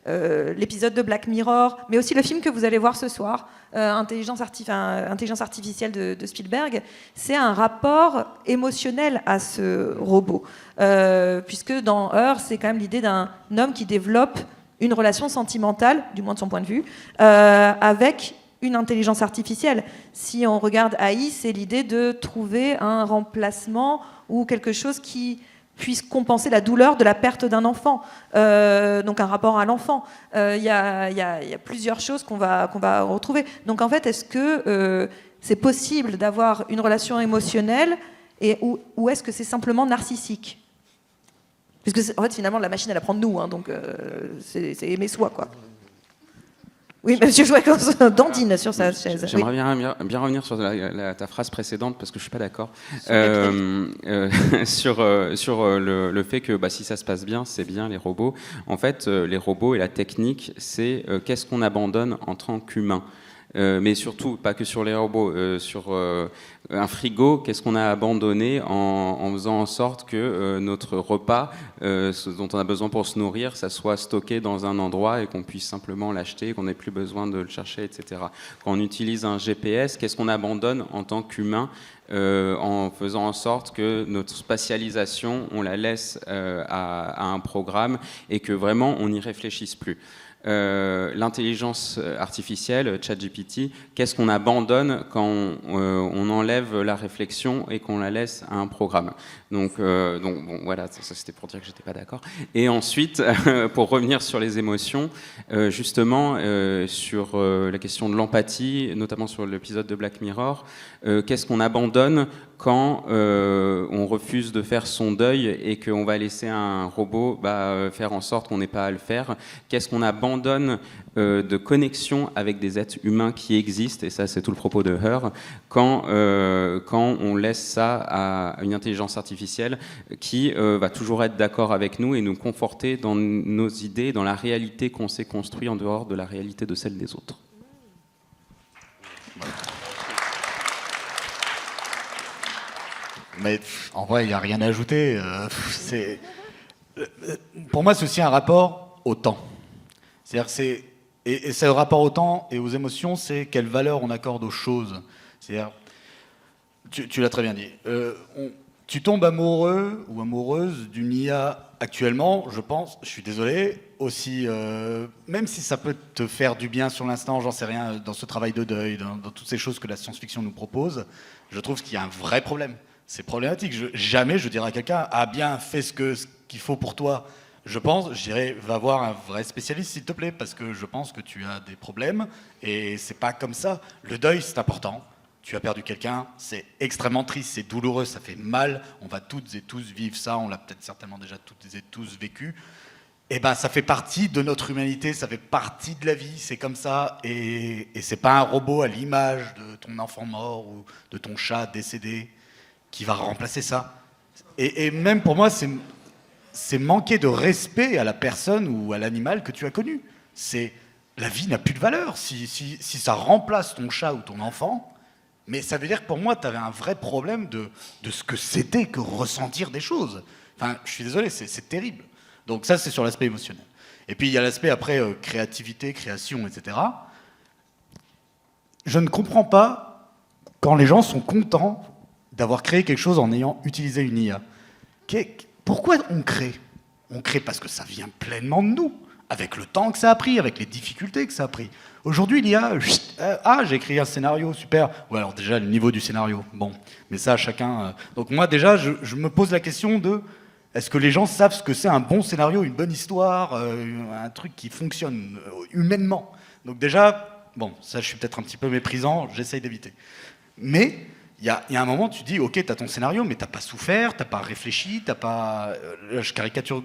l'épisode de Black Mirror, mais aussi le film que vous allez voir ce soir, Intelligence artificielle de Spielberg. C'est un rapport émotionnel à ce robot, puisque dans Her, c'est quand même l'idée d'un homme qui développe une relation sentimentale, du moins de son point de vue, avec une intelligence artificielle. Si on regarde AI, c'est l'idée de trouver un remplacement ou quelque chose qui puisse compenser la douleur de la perte d'un enfant, donc un rapport à l'enfant. Il y a plusieurs choses qu'on va retrouver. Donc en fait, est-ce que c'est possible d'avoir une relation émotionnelle ou est-ce que c'est simplement narcissique ? Puisque en fait, finalement, la machine, elle apprend de nous, hein, donc c'est aimer soi, quoi. Oui, monsieur Jouet dandine sur sa chaise. J'aimerais bien revenir sur ta phrase précédente parce que je suis pas d'accord sur le fait que si ça se passe bien, c'est bien les robots. En fait, les robots et la technique, c'est qu'est-ce qu'on abandonne en tant qu'humain. Mais surtout, pas que sur les robots, sur un frigo, qu'est-ce qu'on a abandonné en faisant en sorte que notre repas, ce dont on a besoin pour se nourrir, ça soit stocké dans un endroit et qu'on puisse simplement l'acheter, qu'on n'ait plus besoin de le chercher, etc. Quand on utilise un GPS, qu'est-ce qu'on abandonne en tant qu'humain en faisant en sorte que notre spatialisation, on la laisse à un programme et que vraiment on n'y réfléchisse plus. L'intelligence artificielle, ChatGPT, qu'est-ce qu'on abandonne quand on enlève la réflexion et qu'on la laisse à un programme. Donc bon, voilà, ça c'était pour dire que j'étais pas d'accord. Et ensuite, pour revenir sur les émotions, justement sur la question de l'empathie, notamment sur l'épisode de Black Mirror, qu'est-ce qu'on abandonne quand on refuse de faire son deuil et qu'on va laisser un robot faire en sorte qu'on n'ait pas à le faire. Qu'est-ce qu'on abandonne de connexion avec des êtres humains qui existent, et ça c'est tout le propos de Her, quand on laisse ça à une intelligence artificielle qui va toujours être d'accord avec nous et nous conforter dans nos idées, dans la réalité qu'on s'est construit en dehors de la réalité de celle des autres. Mais en vrai, il n'y a rien à ajouter. Pour moi, c'est aussi un rapport au temps. C'est-à-dire et ce rapport au temps et aux émotions, c'est quelle valeur on accorde aux choses. C'est-à-dire, tu l'as très bien dit. Tu tombes amoureux ou amoureuse d'une IA actuellement, je pense, je suis désolé, aussi, même si ça peut te faire du bien sur l'instant, j'en sais rien, dans ce travail de deuil, dans toutes ces choses que la science-fiction nous propose, je trouve qu'il y a un vrai problème. C'est problématique. Jamais je dirais à quelqu'un « Ah bien, fais ce qu'il faut pour toi ». Je dirais « Va voir un vrai spécialiste, s'il te plaît, parce que je pense que tu as des problèmes et c'est pas comme ça. Le deuil, c'est important. Tu as perdu quelqu'un, c'est extrêmement triste, c'est douloureux, ça fait mal. On va toutes et tous vivre ça, on l'a peut-être certainement déjà toutes et tous vécu. Et ça fait partie de notre humanité, ça fait partie de la vie, c'est comme ça. Et c'est pas un robot à l'image de ton enfant mort ou de ton chat décédé qui va remplacer ça. Et même pour moi, c'est manquer de respect à la personne ou à l'animal que tu as connu. La vie n'a plus de valeur. Si ça remplace ton chat ou ton enfant, mais ça veut dire que pour moi, tu avais un vrai problème de ce que c'était que ressentir des choses. Enfin, je suis désolé, c'est terrible. Donc ça, c'est sur l'aspect émotionnel. Et puis il y a l'aspect après créativité, création, etc. Je ne comprends pas quand les gens sont contents d'avoir créé quelque chose en ayant utilisé une IA. Pourquoi on crée? On crée parce que ça vient pleinement de nous, avec le temps que ça a pris, avec les difficultés que ça a pris. Aujourd'hui, l'IA, j'ai écrit un scénario, super. Ou alors déjà le niveau du scénario, bon. Mais ça, chacun... Donc moi déjà, je me pose la question de... Est-ce que les gens savent ce que c'est un bon scénario, une bonne histoire, un truc qui fonctionne humainement? Donc déjà, bon, ça je suis peut-être un petit peu méprisant, j'essaye d'éviter. Mais il y a un moment, tu dis, ok, tu as ton scénario, mais tu n'as pas souffert, tu n'as pas réfléchi, tu n'as pas... Là, je caricature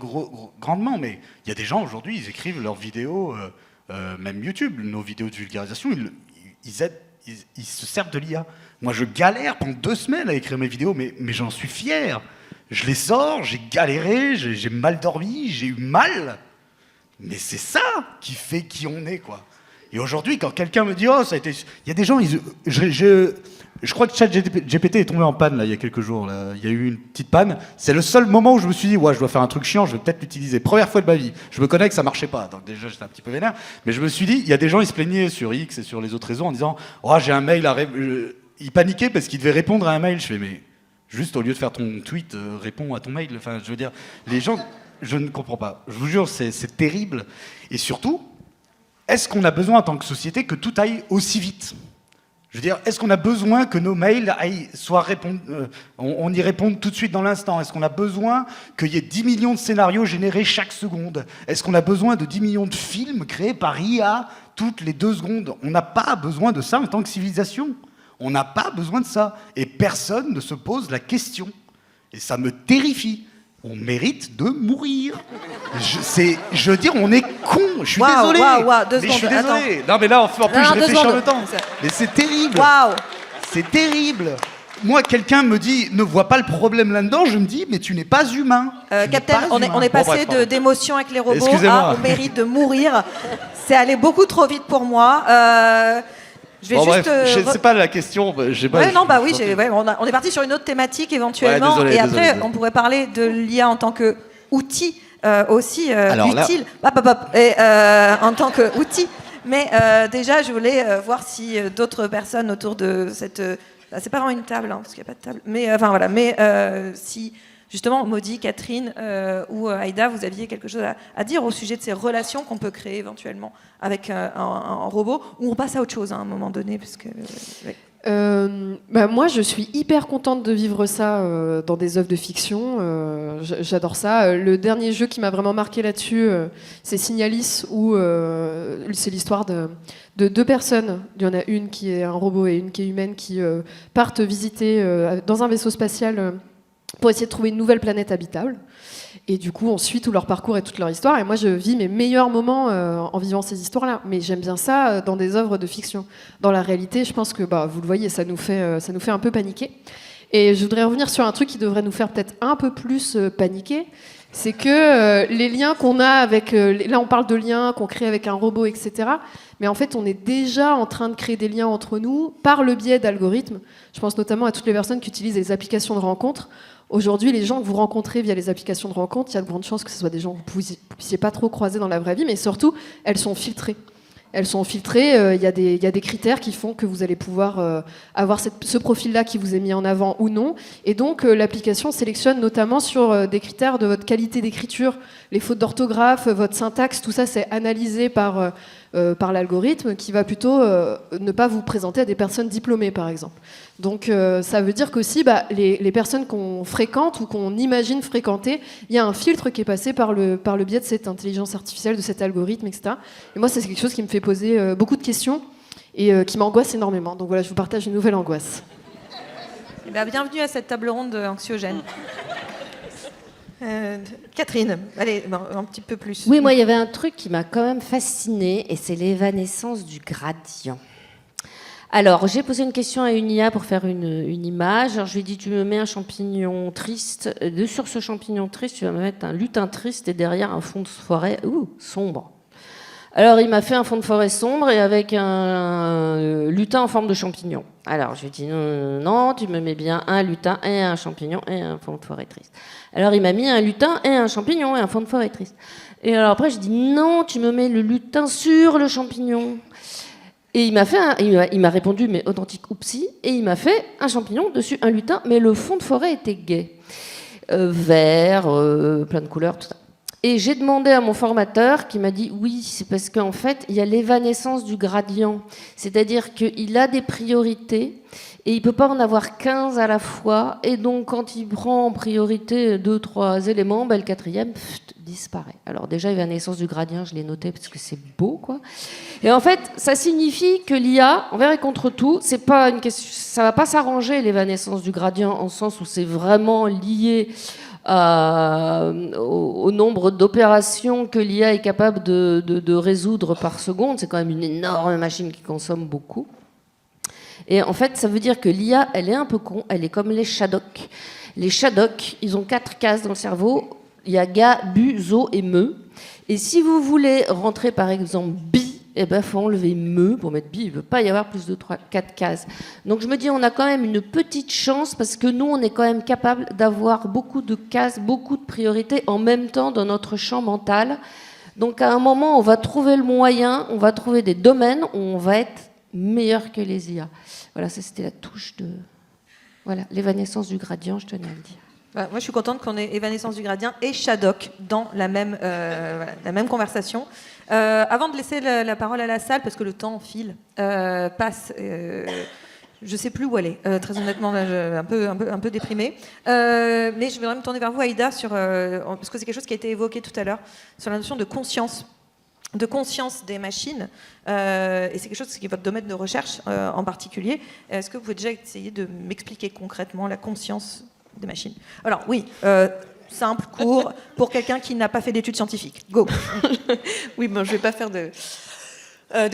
grandement, mais il y a des gens aujourd'hui, ils écrivent leurs vidéos, même YouTube, nos vidéos de vulgarisation, ils se servent de l'IA. Moi, je galère pendant 2 semaines à écrire mes vidéos, mais j'en suis fier. Je les sors, j'ai galéré, j'ai mal dormi, j'ai eu mal. Mais c'est ça qui fait qui on est, quoi. Et aujourd'hui, quand quelqu'un me dit, oh, ça a été... Il y a des gens, je crois que ChatGPT est tombé en panne, là, il y a quelques jours. Là. Il y a eu une petite panne. C'est le seul moment où je me suis dit, ouais, je dois faire un truc chiant, je vais peut-être l'utiliser. Première fois de ma vie. Je me connais que ça marchait pas. Donc déjà, j'étais un petit peu vénère. Mais je me suis dit, il y a des gens, ils se plaignaient sur X et sur les autres réseaux en disant, oh, j'ai un mail à... Ils paniquaient parce qu'ils devaient répondre à un mail. Je fais, mais... Juste au lieu de faire ton tweet, réponds à ton mail. Enfin, je veux dire, les gens, je ne comprends pas. Je vous jure, c'est terrible. Et surtout, est-ce qu'on a besoin en tant que société que tout aille aussi vite? Je veux dire, est-ce qu'on a besoin que nos mails on y réponde tout de suite dans l'instant? Est-ce qu'on a besoin qu'il y ait 10 millions de scénarios générés chaque seconde? Est-ce qu'on a besoin de 10 millions de films créés par IA toutes les 2 secondes? On n'a pas besoin de ça en tant que civilisation. On n'a pas besoin de ça. Et personne ne se pose la question. Et ça me terrifie. On mérite de mourir. Je veux dire, on est con. Je suis désolé. Deux secondes, Je suis désolé. attends. Non, mais là, en plus, je réfléchis en même temps. Ça- Mais c'est terrible. Waouh. C'est terrible. Moi, quelqu'un me dit, ne voit pas le problème là-dedans, je me dis, mais tu n'es pas humain. Tu n'es Captain, pas on est humain. passé Bon, bref, d'émotion avec les robots Excusez-moi. à on mérite de mourir. C'est allé beaucoup trop vite pour moi. Je vais Bon, juste. bref, c'est pas la question. J'ai pas. Ouais, non, bah oui, on est parti sur une autre thématique éventuellement. Ouais, désolé, et après, désolé. on pourrait parler de l'IA en tant qu'outil aussi Alors là- utile. Et, en tant qu'outil. Mais déjà, je voulais voir si d'autres personnes autour de cette. C'est pas vraiment une table, hein, parce qu'il n'y a pas de table. Mais enfin voilà. Mais si justement, Maudie, Catherine ou Aïda, vous aviez quelque chose à dire au sujet de ces relations qu'on peut créer éventuellement avec un robot, ou on passe à autre chose à un moment donné, parce que. Ouais. Moi, je suis hyper contente de vivre ça dans des œuvres de fiction. J'adore ça. Le dernier jeu qui m'a vraiment marqué là-dessus, c'est Signalis, où c'est l'histoire de 2 personnes. Il y en a une qui est un robot et une qui est humaine, qui partent visiter dans un vaisseau spatial pour essayer de trouver une nouvelle planète habitable. Et du coup, on suit tout leur parcours et toute leur histoire. Et moi, je vis mes meilleurs moments en vivant ces histoires-là. Mais j'aime bien ça dans des œuvres de fiction. Dans la réalité, je pense que, vous le voyez, ça nous fait un peu paniquer. Et je voudrais revenir sur un truc qui devrait nous faire peut-être un peu plus paniquer. C'est que les liens qu'on a avec... là, on parle de liens qu'on crée avec un robot, etc. Mais en fait, on est déjà en train de créer des liens entre nous par le biais d'algorithmes. Je pense notamment à toutes les personnes qui utilisent les applications de rencontres. Aujourd'hui, les gens que vous rencontrez via les applications de rencontres, il y a de grandes chances que ce soit des gens que vous ne puissiez pas trop croiser dans la vraie vie, mais surtout, elles sont filtrées. Elles sont filtrées, il y a des critères qui font que vous allez pouvoir avoir ce profil-là qui vous est mis en avant ou non. Et donc, l'application sélectionne notamment sur des critères de votre qualité d'écriture, les fautes d'orthographe, votre syntaxe, tout ça, c'est analysé par l'algorithme qui va plutôt ne pas vous présenter à des personnes diplômées, par exemple. Donc, ça veut dire qu'aussi, les personnes qu'on fréquente ou qu'on imagine fréquenter, il y a un filtre qui est passé par le biais de cette intelligence artificielle, de cet algorithme, etc. Et moi, c'est quelque chose qui me fait poser beaucoup de questions et qui m'angoisse énormément. Donc voilà, je vous partage une nouvelle angoisse. Eh bien, bienvenue à cette table ronde anxiogène. Catherine, allez, un petit peu plus. Oui, moi, il y avait un truc qui m'a quand même fascinée, et c'est l'évanescence du gradient. Alors, j'ai posé une question à une IA pour faire une image. Alors, je lui ai dit, tu me mets un champignon triste. Sur ce champignon triste, tu vas me mettre un lutin triste et derrière un fond de forêt sombre. Alors, il m'a fait un fond de forêt sombre et avec un lutin en forme de champignon. Alors, je lui ai dit non, tu me mets bien un lutin et un champignon et un fond de forêt triste. Alors, il m'a mis un lutin et un champignon et un fond de forêt triste. Et alors après, j'ai dit non, tu me mets le lutin sur le champignon. Et il m'a répondu, mais authentique oupsie, et il m'a fait un champignon dessus un lutin, mais le fond de forêt était gai. Vert, plein de couleurs, tout ça. Et j'ai demandé à mon formateur qui m'a dit oui, c'est parce qu'en fait, il y a l'évanescence du gradient. C'est-à-dire qu'il a des priorités et il ne peut pas en avoir 15 à la fois. Et donc, quand il prend en priorité 2-3 éléments, le quatrième disparaît. Alors déjà, évanescence du gradient, je l'ai noté parce que c'est beau, quoi. Et en fait, ça signifie que l'IA, envers et contre tout, c'est pas une question, ça ne va pas s'arranger, l'évanescence du gradient, en sens où c'est vraiment lié au nombre d'opérations que l'IA est capable de résoudre par seconde. C'est quand même une énorme machine qui consomme beaucoup. Et en fait, ça veut dire que l'IA, elle est un peu con, elle est comme les Shadok. Les Shadok, ils ont 4 cases dans le cerveau. Il y a ga, bu, zo et me. Et si vous voulez rentrer, par exemple, bi, eh ben, faut enlever me pour mettre bi. Il ne peut pas y avoir plus de 4 cases. Donc je me dis, on a quand même une petite chance parce que nous, on est quand même capable d'avoir beaucoup de cases, beaucoup de priorités en même temps dans notre champ mental. Donc à un moment, on va trouver le moyen, on va trouver des domaines où on va être meilleur que les IA. Voilà, ça c'était la touche de... Voilà, l'évanescence du gradient, je tenais à le dire. Moi, je suis contente qu'on ait évanescence du gradient et Shadok dans la même conversation. Avant de laisser la parole à la salle, parce que le temps file, passe, je ne sais plus où elle est, très honnêtement, là, un peu déprimée. Mais je voudrais me tourner vers vous, Aïda, parce que c'est quelque chose qui a été évoqué tout à l'heure, sur la notion de conscience des machines, et c'est quelque chose qui est votre domaine de recherche en particulier. Est-ce que vous pouvez déjà essayer de m'expliquer concrètement la conscience des machines? Alors oui, simple, court, pour quelqu'un qui n'a pas fait d'études scientifiques. Go. Oui, bon, je ne vais pas faire de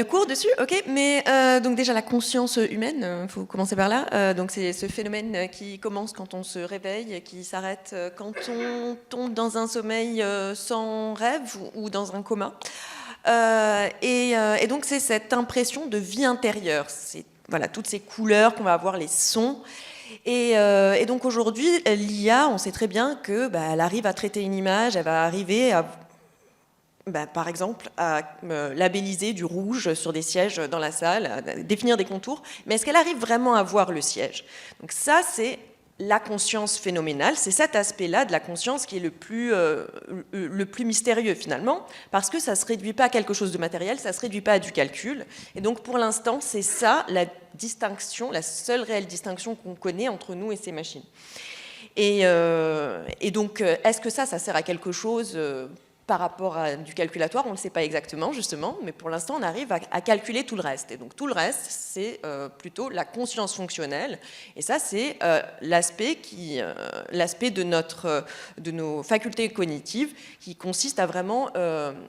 cours dessus, ok. Mais donc déjà la conscience humaine, il faut commencer par là. Donc c'est ce phénomène qui commence quand on se réveille, qui s'arrête quand on tombe dans un sommeil sans rêve ou dans un coma. Et donc c'est cette impression de vie intérieure. C'est voilà toutes ces couleurs qu'on va avoir, les sons. Et donc aujourd'hui, l'IA, on sait très bien que elle arrive à traiter une image, elle va arriver à, par exemple, à labelliser du rouge sur des sièges dans la salle, à définir des contours. Mais est-ce qu'elle arrive vraiment à voir le siège? Donc ça, c'est la conscience phénoménale, c'est cet aspect-là de la conscience qui est le plus mystérieux finalement, parce que ça ne se réduit pas à quelque chose de matériel, ça ne se réduit pas à du calcul. Et donc pour l'instant, c'est ça la distinction, la seule réelle distinction qu'on connaît entre nous et ces machines. Et donc, est-ce que ça sert à quelque chose par rapport à du calculatoire? On ne le sait pas exactement, justement, mais pour l'instant, on arrive à calculer tout le reste. Et donc, tout le reste, c'est plutôt la conscience fonctionnelle. Et ça, c'est l'aspect de nos facultés cognitives qui consiste à vraiment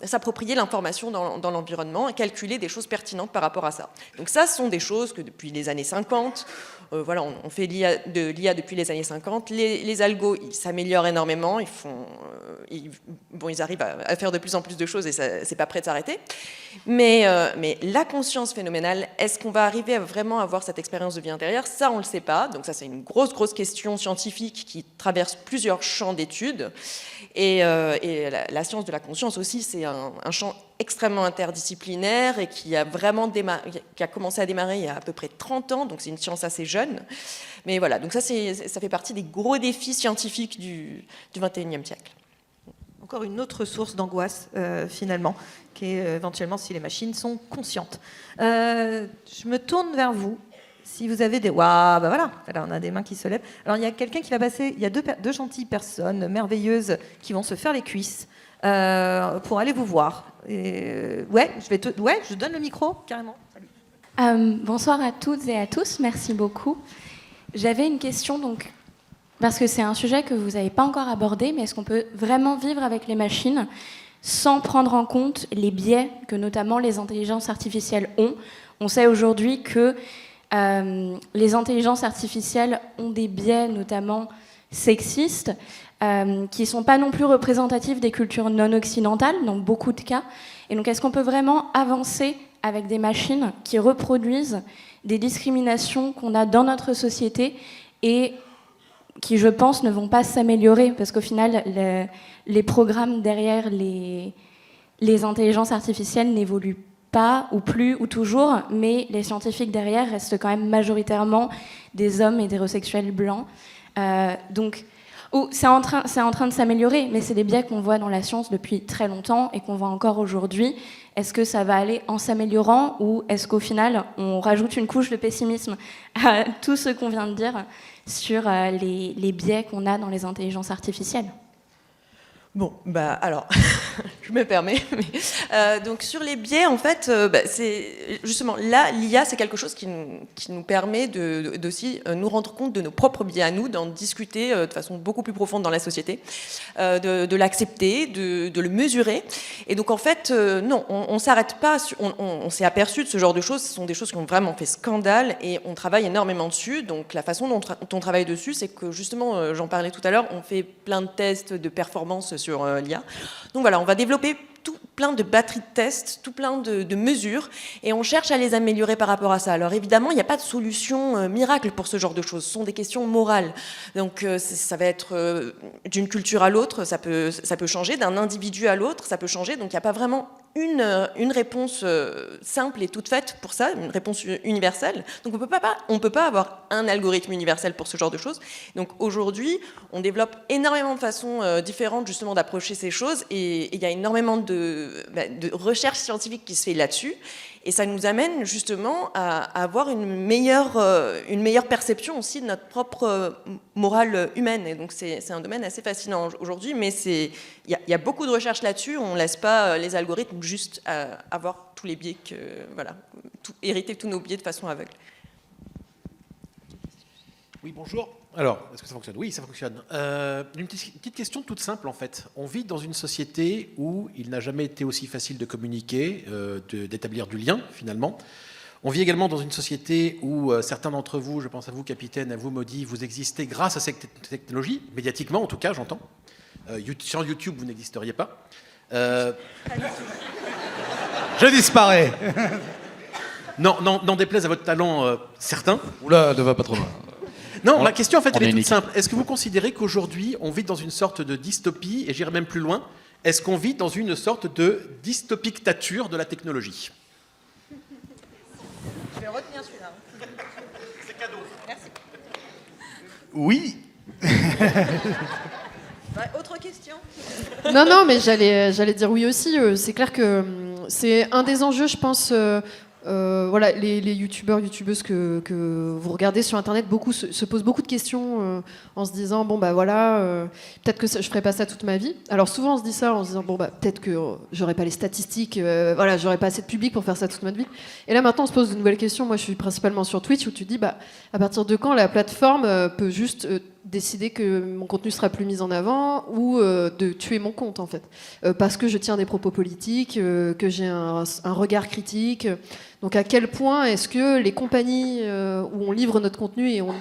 s'approprier l'information dans l'environnement et calculer des choses pertinentes par rapport à ça. Donc ça, ce sont des choses que depuis les années 50, voilà, on fait de l'IA depuis les années 50. Les algos, ils s'améliorent énormément. Ils arrivent à faire de plus en plus de choses et ça, c'est pas prêt de s'arrêter. Mais la conscience phénoménale, est-ce qu'on va arriver à vraiment avoir cette expérience de vie intérieure? Ça, on le sait pas. Donc ça, c'est une grosse question scientifique qui traverse plusieurs champs d'études. Et la science de la conscience aussi, c'est un champ extrêmement interdisciplinaire et qui a commencé à démarrer il y a à peu près 30 ans, donc c'est une science assez jeune. Mais voilà, donc ça fait partie des gros défis scientifiques du XXIe siècle. Encore une autre source d'angoisse, finalement, qui est éventuellement si les machines sont conscientes. Je me tourne vers vous. Si vous avez des... Waouh, voilà, alors on a des mains qui se lèvent. Alors il y a quelqu'un qui va passer, il y a deux gentilles personnes merveilleuses qui vont se faire les cuisses pour aller vous voir. Et, je donne le micro, carrément. Bonsoir à toutes et à tous, merci beaucoup. J'avais une question, donc, parce que c'est un sujet que vous n'avez pas encore abordé, mais est-ce qu'on peut vraiment vivre avec les machines sans prendre en compte les biais que notamment les intelligences artificielles ont? On sait aujourd'hui que les intelligences artificielles ont des biais notamment sexistes qui ne sont pas non plus représentatifs des cultures non occidentales dans beaucoup de cas. Et donc, est-ce qu'on peut vraiment avancer avec des machines qui reproduisent des discriminations qu'on a dans notre société et qui, je pense, ne vont pas s'améliorer, parce qu'au final, les programmes derrière les intelligences artificielles n'évoluent pas, ou plus, ou toujours, mais les scientifiques derrière restent quand même majoritairement des hommes hétérosexuels blancs. Donc, c'est en train de s'améliorer, mais c'est des biais qu'on voit dans la science depuis très longtemps et qu'on voit encore aujourd'hui. Est-ce que ça va aller en s'améliorant, ou est-ce qu'au final, on rajoute une couche de pessimisme à tout ce qu'on vient de dire sur les biais qu'on a dans les intelligences artificielles? Bon, alors, je me permets. Mais, donc sur les biais, en fait, c'est justement là, l'IA, c'est quelque chose qui nous permet d'aussi nous rendre compte de nos propres biais à nous, d'en discuter de façon beaucoup plus profonde dans la société, de l'accepter, de le mesurer. Et donc en fait, non, on s'arrête pas. On s'est aperçu de ce genre de choses. Ce sont des choses qui ont vraiment fait scandale et on travaille énormément dessus. Donc la façon dont on travaille dessus, c'est que justement, j'en parlais tout à l'heure, on fait plein de tests de performance sur l'IA. Donc voilà, on va développer plein de batteries de tests, tout plein de mesures, et on cherche à les améliorer par rapport à ça. Alors évidemment, il n'y a pas de solution miracle pour ce genre de choses. Ce sont des questions morales. Donc ça va être d'une culture à l'autre, ça peut changer, d'un individu à l'autre, ça peut changer. Donc il n'y a pas vraiment une réponse simple et toute faite pour ça, une réponse universelle. Donc on peut pas avoir un algorithme universel pour ce genre de choses. Donc aujourd'hui, on développe énormément de façons différentes justement d'approcher ces choses, et il y a énormément de recherche scientifique qui se fait là-dessus. Et ça nous amène justement à avoir une meilleure perception aussi de notre propre morale humaine. Et donc c'est un domaine assez fascinant aujourd'hui, mais il y a beaucoup de recherches là-dessus. On ne laisse pas les algorithmes juste avoir tous les biais, hériter tous nos biais de façon aveugle. Oui, bonjour. Alors, est-ce que ça fonctionne? Oui, ça fonctionne. Une petite question toute simple, en fait. On vit dans une société où il n'a jamais été aussi facile de communiquer, d'établir du lien, finalement. On vit également dans une société où certains d'entre vous, je pense à vous, capitaine, à vous, Maudit, vous existez grâce à cette technologie, médiatiquement, en tout cas, j'entends. Sur YouTube, vous n'existeriez pas. Je disparais. N'en déplaise à votre talent, certains. Oula, ne va pas trop loin. Non, la question en fait elle est toute simple. Est-ce que vous considérez qu'aujourd'hui on vit dans une sorte de dystopie, et j'irai même plus loin, est-ce qu'on vit dans une sorte de dystopictature de la technologie? Je vais retenir celui-là. C'est cadeau. Merci. Oui. Autre question? Non, mais j'allais dire oui aussi. C'est clair que c'est un des enjeux, je pense. Voilà, les youtubeurs, youtubeuses que vous regardez sur internet, beaucoup se posent beaucoup de questions en se disant bon bah voilà, peut-être que je ferai pas ça toute ma vie. Alors souvent on se dit ça en se disant bon bah peut-être que j'aurai pas les statistiques, voilà, j'aurai pas assez de public pour faire ça toute ma vie. Et là maintenant on se pose de nouvelles questions. Moi je suis principalement sur Twitch, où tu te dis bah à partir de quand la plateforme peut juste décider que mon contenu sera plus mis en avant, ou de tuer mon compte en fait, parce que je tiens des propos politiques, que j'ai un regard critique. Donc à quel point est-ce que les compagnies où on livre notre contenu et on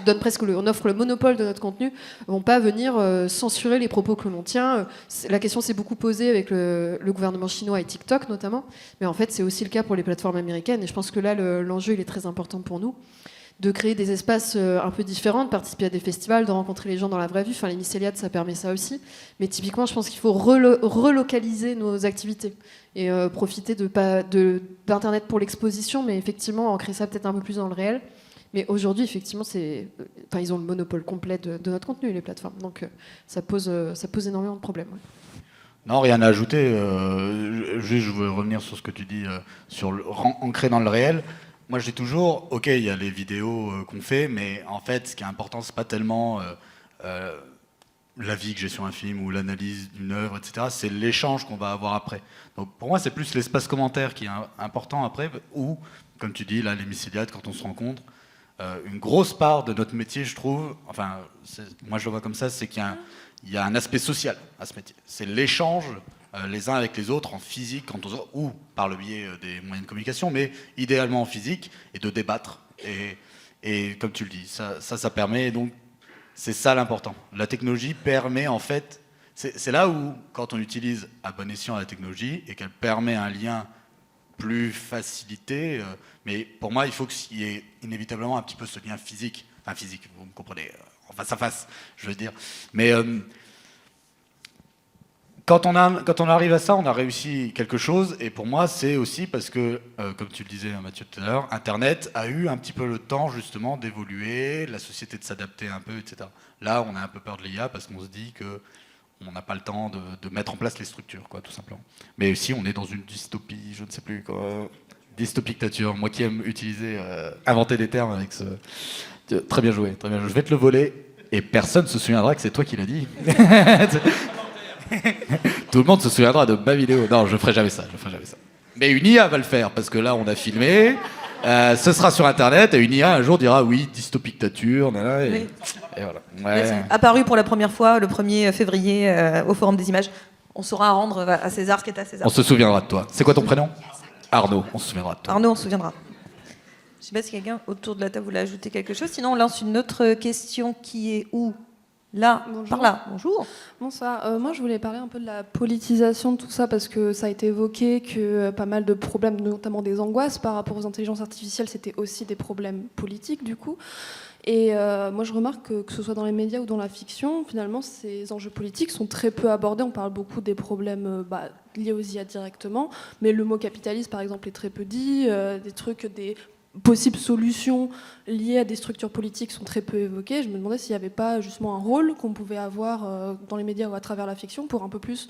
offre le monopole de notre contenu vont pas venir censurer les propos que l'on tient? La question s'est beaucoup posée avec le gouvernement chinois et TikTok notamment, mais en fait c'est aussi le cas pour les plateformes américaines, et je pense que là l'enjeu il est très important pour nous, de créer des espaces un peu différents, de participer à des festivals, de rencontrer les gens dans la vraie vie. Enfin, les mycéliades, ça permet ça aussi. Mais typiquement, je pense qu'il faut relocaliser nos activités et profiter d'Internet pour l'exposition, mais effectivement, ancrer ça peut-être un peu plus dans le réel. Mais aujourd'hui, effectivement, ils ont le monopole complet de notre contenu, les plateformes. Donc, ça pose énormément de problèmes. Ouais. Non, rien à ajouter. Juste, je veux revenir sur ce que tu dis, sur ancrer dans le réel. Moi, je dis toujours, ok, il y a les vidéos qu'on fait, mais en fait, ce qui est important, c'est pas tellement l'avis que j'ai sur un film ou l'analyse d'une œuvre, etc. C'est l'échange qu'on va avoir après. Donc, pour moi, c'est plus l'espace commentaire qui est important après, ou, comme tu dis, là, les mycéliades, quand on se rencontre, une grosse part de notre métier, je trouve, enfin, moi, je le vois comme ça, c'est qu'il y a un aspect social à ce métier. C'est l'échange les uns avec les autres en physique, ou par le biais des moyens de communication, mais idéalement en physique, et de débattre. Et comme tu le dis, ça permet, donc c'est ça l'important. La technologie permet en fait c'est là où, quand on utilise à bon escient la technologie et qu'elle permet un lien plus facilité, mais pour moi, il faut qu'il y ait inévitablement un petit peu ce lien physique, enfin physique, vous me comprenez, en face à face, je veux dire. Mais quand on arrive à ça, on a réussi quelque chose, et pour moi, c'est aussi parce que, comme tu le disais, Mathieu, tout à l'heure, Internet a eu un petit peu le temps, justement, d'évoluer, la société de s'adapter un peu, etc. Là, on a un peu peur de l'IA parce qu'on se dit qu'on n'a pas le temps de mettre en place les structures, quoi, tout simplement. Mais aussi, on est dans une dystopie, je ne sais plus, quoi. Dystopictature, moi qui aime utiliser, inventer des termes avec ce... Très bien joué, très bien joué. Je vais te le voler, et personne ne se souviendra que c'est toi qui l'as dit. Tout le monde se souviendra de ma vidéo. Non, je ferai jamais ça, Mais une IA va le faire, parce que là, on a filmé, ce sera sur Internet, et une IA un jour dira oui, dystopictature, et voilà. Ouais. C'est apparu pour la première fois le 1er février au Forum des images. On saura rendre à César ce qui est à César. On se souviendra de toi. C'est quoi ton prénom ? Arnaud, on se souviendra de toi. Arnaud, on se souviendra. Je ne sais pas si quelqu'un autour de la table voulait ajouter quelque chose. Sinon, on lance une autre question qui est où ? Là, bonjour. Par là. Bonjour. Bonsoir. Moi, je voulais parler un peu de la politisation de tout ça, parce que ça a été évoqué que pas mal de problèmes, notamment des angoisses par rapport aux intelligences artificielles, c'était aussi des problèmes politiques, du coup. Et moi, je remarque que ce soit dans les médias ou dans la fiction, finalement, ces enjeux politiques sont très peu abordés. On parle beaucoup des problèmes liés aux IA directement, mais le mot capitalisme, par exemple, est très peu dit. Des possibles solutions liées à des structures politiques sont très peu évoquées. Je me demandais s'il n'y avait pas justement un rôle qu'on pouvait avoir dans les médias ou à travers la fiction pour un peu plus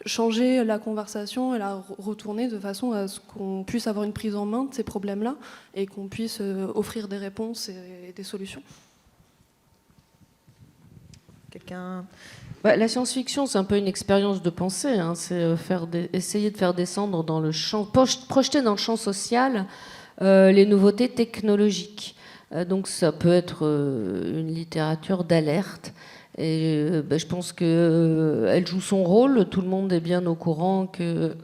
changer la conversation et la retourner de façon à ce qu'on puisse avoir une prise en main de ces problèmes-là et qu'on puisse offrir des réponses et des solutions. Quelqu'un... La science-fiction, c'est un peu une expérience de pensée. Hein. C'est essayer de faire descendre dans le champ, projeter dans le champ social les nouveautés technologiques. Donc ça peut être une littérature d'alerte. Et je pense qu'elle joue son rôle. Tout le monde est bien au courant que...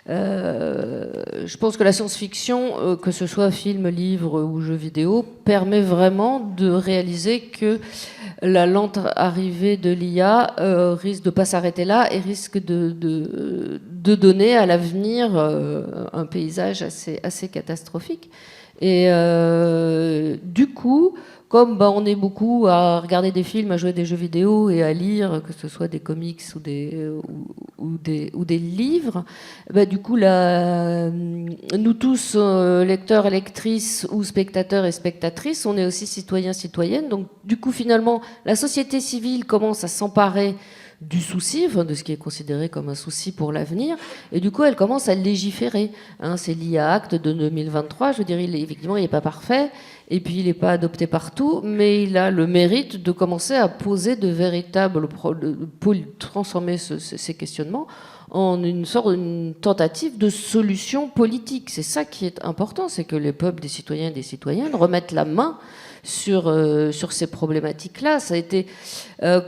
je pense que la science-fiction, que ce soit film, livre ou jeu vidéo, permet vraiment de réaliser que la lente arrivée de l'IA risque de ne pas s'arrêter là et risque de donner à l'avenir un paysage assez catastrophique. Et du coup, comme on est beaucoup à regarder des films, à jouer des jeux vidéo et à lire, que ce soit des comics ou des livres, du coup, nous tous, lecteurs et lectrices ou spectateurs et spectatrices, on est aussi citoyens, citoyennes. Donc, du coup, finalement, la société civile commence à s'emparer du souci, de ce qui est considéré comme un souci pour l'avenir, et du coup elle commence à légiférer. C'est l'IA Act de 2023, je veux dire, effectivement il n'est pas parfait, et puis il n'est pas adopté partout, mais il a le mérite de commencer à poser de véritables, transformer ces questionnements en une tentative de solution politique. C'est ça qui est important, c'est que les peuples, des citoyens et des citoyennes remettent la main sur ces problématiques-là. Ça a été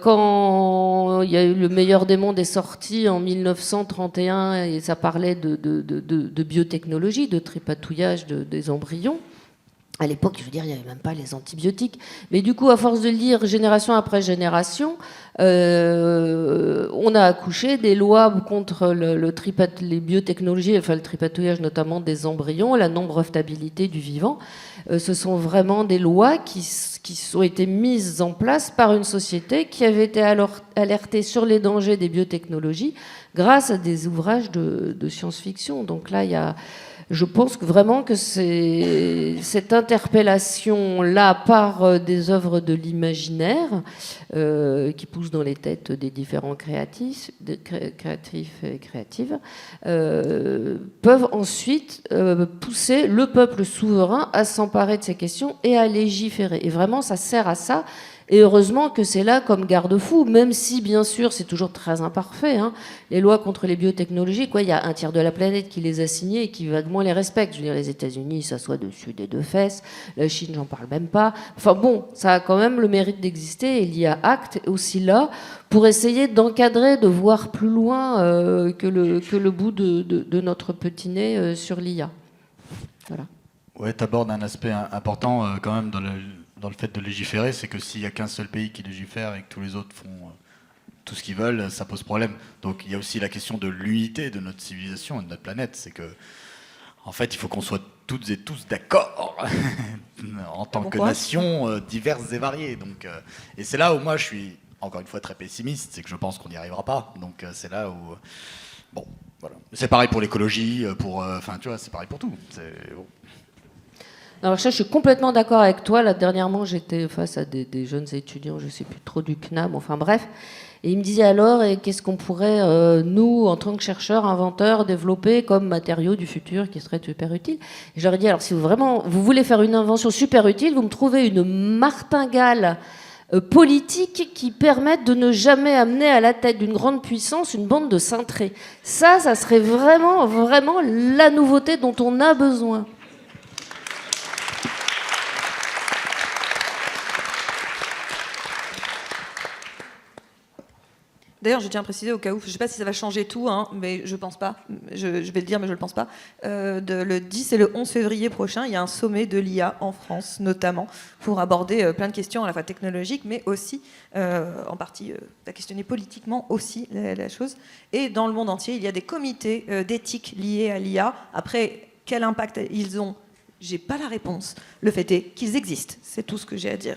quand il y a eu Le Meilleur des mondes est sorti en 1931 et ça parlait de biotechnologie, de tripatouillage des embryons. À l'époque, je veux dire, il n'y avait même pas les antibiotiques. Mais du coup, à force de lire génération après génération, on a accouché des lois contre les biotechnologies, enfin le tripatouillage notamment des embryons, la non-brevetabilité du vivant. Ce sont vraiment des lois qui ont été mises en place par une société qui avait été alors alertée sur les dangers des biotechnologies grâce à des ouvrages de science-fiction. Donc là, je pense vraiment que c'est cette interpellation-là par des œuvres de l'imaginaire qui poussent dans les têtes des différents créatifs et créatives peuvent ensuite pousser le peuple souverain à s'emparer de ces questions et à légiférer. Et vraiment, ça sert à ça. Et heureusement que c'est là comme garde-fou, même si, bien sûr, c'est toujours très imparfait. Les lois contre les biotechnologies, il y a un tiers de la planète qui les a signées et qui vaguement les respecte. Je veux dire, les États-Unis, ça s'assoient dessus des deux fesses. La Chine, j'en parle même pas. Enfin bon, ça a quand même le mérite d'exister. Et l'IA Act est aussi là pour essayer d'encadrer, de voir plus loin que le bout de notre petit nez sur l'IA. Voilà. Ouais, tu abordes un aspect important quand même dans le fait de légiférer, c'est que s'il n'y a qu'un seul pays qui légifère et que tous les autres font tout ce qu'ils veulent, ça pose problème. Donc il y a aussi la question de l'unité de notre civilisation et de notre planète. C'est que, en fait, il faut qu'on soit toutes et tous d'accord en tant que nation diverses et variées. Donc, et c'est là où moi je suis, encore une fois, très pessimiste, c'est que je pense qu'on n'y arrivera pas. Donc c'est là où... bon, voilà. C'est pareil pour l'écologie, enfin, tu vois, c'est pareil pour tout. Bon. Alors ça, je suis complètement d'accord avec toi. Là, dernièrement, j'étais face à des jeunes étudiants, je ne sais plus trop du CNAM, enfin bref, et ils me disaient alors, et qu'est-ce qu'on pourrait, nous, en tant que chercheurs, inventeurs, développer comme matériaux du futur qui serait super utile. Et je leur ai dit, alors si vous voulez faire une invention super utile, vous me trouvez une martingale politique qui permette de ne jamais amener à la tête d'une grande puissance une bande de cintrés. Ça serait vraiment, vraiment la nouveauté dont on a besoin. D'ailleurs, je tiens à préciser au cas où, je ne sais pas si ça va changer tout, hein, mais je ne pense pas, je vais le dire, mais je ne le pense pas, le 10 et le 11 février prochain, il y a un sommet de l'IA en France, notamment, pour aborder plein de questions à la fois technologiques, mais aussi, en partie, à questionner politiquement aussi la chose. Et dans le monde entier, il y a des comités d'éthique liés à l'IA. Après, quel impact ils ont, je n'ai pas la réponse. Le fait est qu'ils existent, c'est tout ce que j'ai à dire.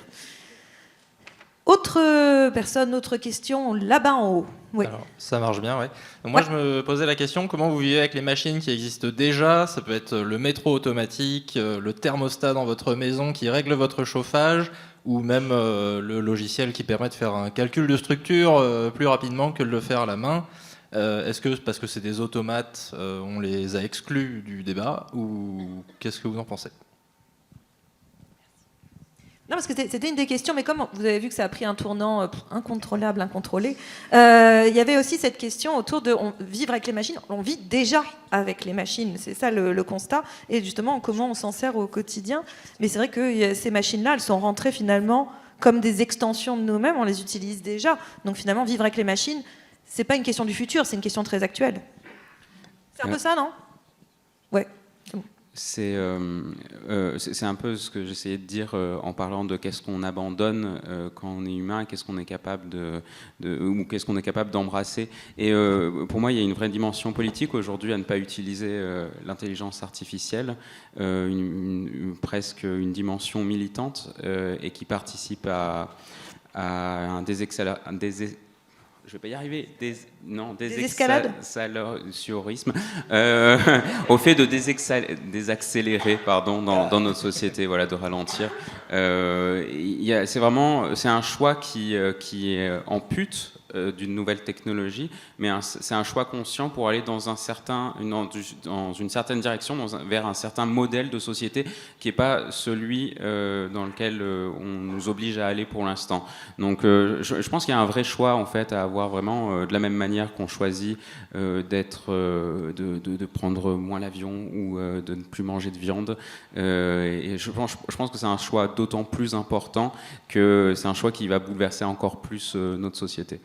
Autre personne, autre question, là-bas en haut. Oui. Alors, ça marche bien, oui. Donc moi, je me posais la question, comment vous vivez avec les machines qui existent déjà? Ça peut être le métro automatique, le thermostat dans votre maison qui règle votre chauffage, ou même le logiciel qui permet de faire un calcul de structure plus rapidement que de le faire à la main. Est-ce que, parce que c'est des automates, on les a exclus du débat, ou qu'est-ce que vous en pensez? Non, parce que c'était une des questions, mais comme vous avez vu que ça a pris un tournant incontrôlable, incontrôlé, il y avait aussi cette question autour de vivre avec les machines. On vit déjà avec les machines, c'est ça le constat, et justement comment on s'en sert au quotidien. Mais c'est vrai que ces machines-là, elles sont rentrées finalement comme des extensions de nous-mêmes, on les utilise déjà. Donc finalement, vivre avec les machines, c'est pas une question du futur, c'est une question très actuelle. C'est un peu ça, non? Ouais. C'est un peu ce que j'essayais de dire en parlant de qu'est-ce qu'on abandonne quand on est humain, qu'est-ce qu'on est capable ou qu'est-ce qu'on est capable d'embrasser. Et pour moi, il y a une vraie dimension politique aujourd'hui à ne pas utiliser l'intelligence artificielle, presque une dimension militante et qui participe à un je vais pas y arriver. Désescaladorisme au fait de désaccélérer, dans notre société, voilà, de ralentir. C'est un choix qui ampute d'une nouvelle technologie, mais c'est un choix conscient pour aller dans une certaine direction, vers un certain modèle de société qui n'est pas celui dans lequel on nous oblige à aller pour l'instant. Donc je pense qu'il y a un vrai choix en fait à avoir vraiment de la même manière qu'on choisit de prendre moins l'avion ou de ne plus manger de viande. Et je pense que c'est un choix d'autant plus important que c'est un choix qui va bouleverser encore plus notre société.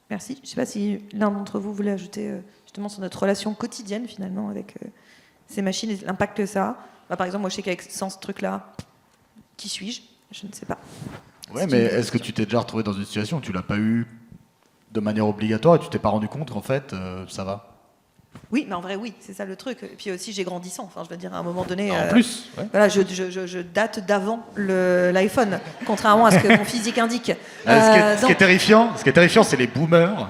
Merci. Je ne sais pas si l'un d'entre vous voulait ajouter justement sur notre relation quotidienne finalement avec ces machines et l'impact que ça a. Par exemple, moi je sais qu'avec sans ce truc-là, qui suis-je? Je ne sais pas. Ouais, mais est-ce que tu t'es déjà retrouvé dans une situation où tu l'as pas eu de manière obligatoire et tu t'es pas rendu compte qu'en fait ça va? Oui, mais en vrai, oui, c'est ça le truc. Et puis aussi, j'ai grandissant. Enfin, je veux dire, à un moment donné. En plus, ouais. Voilà, je date d'avant l'iPhone, contrairement à ce que mon physique indique. Ce qui est terrifiant, c'est les boomers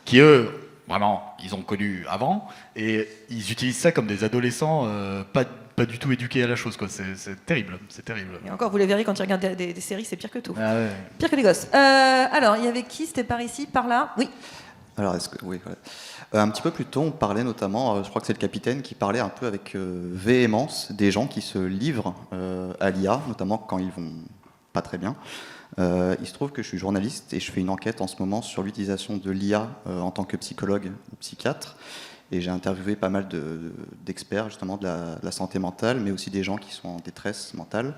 qui, eux, vraiment, ils ont connu avant et ils utilisent ça comme des adolescents pas du tout éduqués à la chose, quoi. C'est terrible, c'est terrible. Et encore, vous les verrez quand ils regardent des séries, c'est pire que tout. Ah ouais. Pire que les gosses. Alors, il y avait qui? C'était par ici, par là? Oui. Alors, oui, voilà. Un petit peu plus tôt, on parlait notamment, je crois que c'est le capitaine qui parlait un peu avec véhémence des gens qui se livrent à l'IA, notamment quand ils vont pas très bien. Il se trouve que je suis journaliste et je fais une enquête en ce moment sur l'utilisation de l'IA en tant que psychologue ou psychiatre. Et j'ai interviewé pas mal d'experts justement de la santé mentale, mais aussi des gens qui sont en détresse mentale.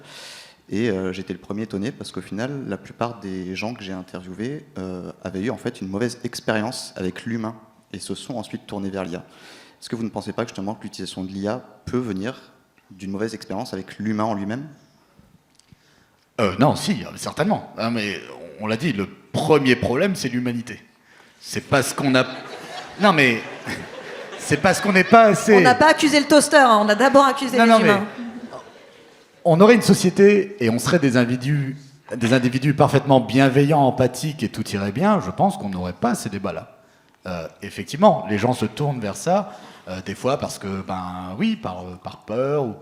Et j'étais le premier étonné parce qu'au final, la plupart des gens que j'ai interviewés avaient eu en fait une mauvaise expérience avec l'humain et se sont ensuite tournés vers l'IA. Est-ce que vous ne pensez pas justement que l'utilisation de l'IA peut venir d'une mauvaise expérience avec l'humain en lui-même? Non, si, certainement. Mais on l'a dit, premier problème, c'est l'humanité. C'est parce qu'on a... Non mais... C'est parce qu'on n'est pas assez... On n'a pas accusé le toaster, hein, on a d'abord accusé les humains. On aurait une société et on serait des individus parfaitement bienveillants, empathiques et tout irait bien, je pense qu'on n'aurait pas ces débats-là. Effectivement, les gens se tournent vers ça, des fois parce que, par peur ou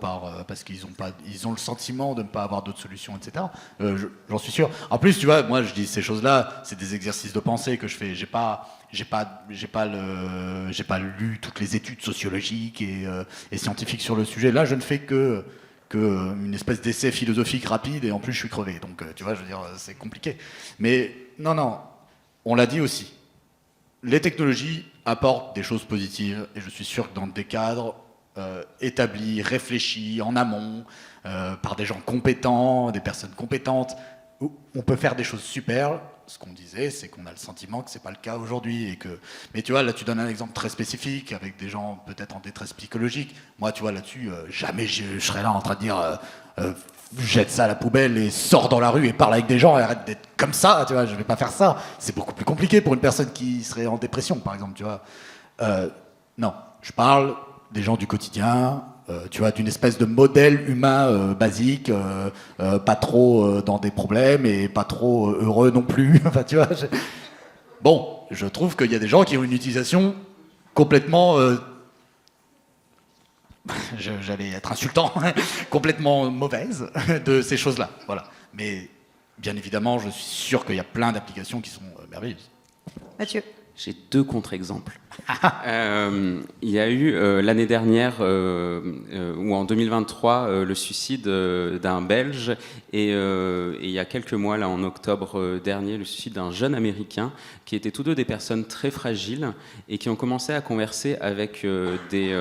parce qu'ils ont le sentiment de ne pas avoir d'autres solutions, etc. J'en suis sûr. En plus, tu vois, moi je dis ces choses-là, c'est des exercices de pensée que je fais. J'ai pas lu toutes les études sociologiques et scientifiques sur le sujet. Là, je ne fais que une espèce d'essai philosophique rapide et en plus je suis crevé. Donc, tu vois, je veux dire, c'est compliqué. Mais non, on l'a dit aussi. Les technologies apportent des choses positives et je suis sûr que dans des cadres établis, réfléchis, en amont, par des gens compétents, des personnes compétentes, on peut faire des choses super. Ce qu'on disait, c'est qu'on a le sentiment que c'est pas le cas aujourd'hui. Mais tu vois, là tu donnes un exemple très spécifique avec des gens peut-être en détresse psychologique. Moi, tu vois, là-dessus, jamais je serais là en train de dire jette ça à la poubelle et sors dans la rue et parle avec des gens et arrête d'être comme ça, tu vois, je vais pas faire ça. C'est beaucoup plus compliqué pour une personne qui serait en dépression, par exemple, tu vois. Non, je parle des gens du quotidien, tu vois, d'une espèce de modèle humain basique, pas trop dans des problèmes et pas trop heureux non plus. Enfin, tu vois, bon, je trouve qu'il y a des gens qui ont une utilisation complètement... j'allais être insultant, complètement mauvaise de ces choses-là. Voilà. Mais bien évidemment, je suis sûr qu'il y a plein d'applications qui sont merveilleuses. Mathieu. J'ai 2 contre-exemples. Il y a eu l'année dernière, ou en 2023, le suicide d'un Belge, et il y a quelques mois, là, en octobre dernier, le suicide d'un jeune Américain, qui étaient tous deux des personnes très fragiles et qui ont commencé à converser avec des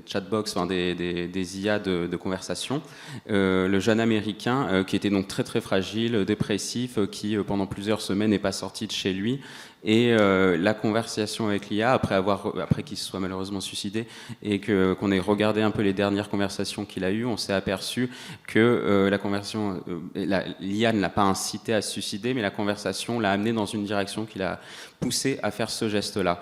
chatbox, enfin des IA de conversation. Le jeune Américain, qui était donc très très fragile, dépressif, qui pendant plusieurs semaines n'est pas sorti de chez lui. Et la conversation avec l'IA, après qu'il se soit malheureusement suicidé, et qu'on ait regardé un peu les dernières conversations qu'il a eues, on s'est aperçu que l'IA ne l'a pas incité à se suicider, mais la conversation l'a amené dans une direction qui l'a poussé à faire ce geste-là.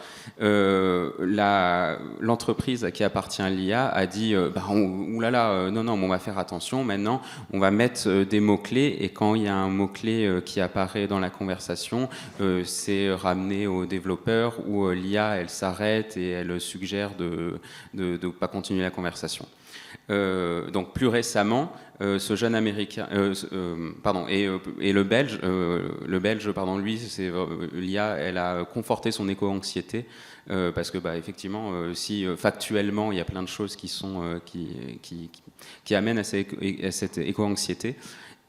L'entreprise qui appartient à l'IA a dit non, on va faire attention, maintenant on va mettre des mots-clés, et quand il y a un mot-clé qui apparaît dans la conversation, c'est ramené aux développeurs, où l'IA elle s'arrête et elle suggère de ne pas continuer la conversation. Donc plus récemment, ce jeune américain, et le belge, lui, l'IA, elle a conforté son éco-anxiété, parce que effectivement, si factuellement il y a plein de choses qui amènent à cette éco-anxiété.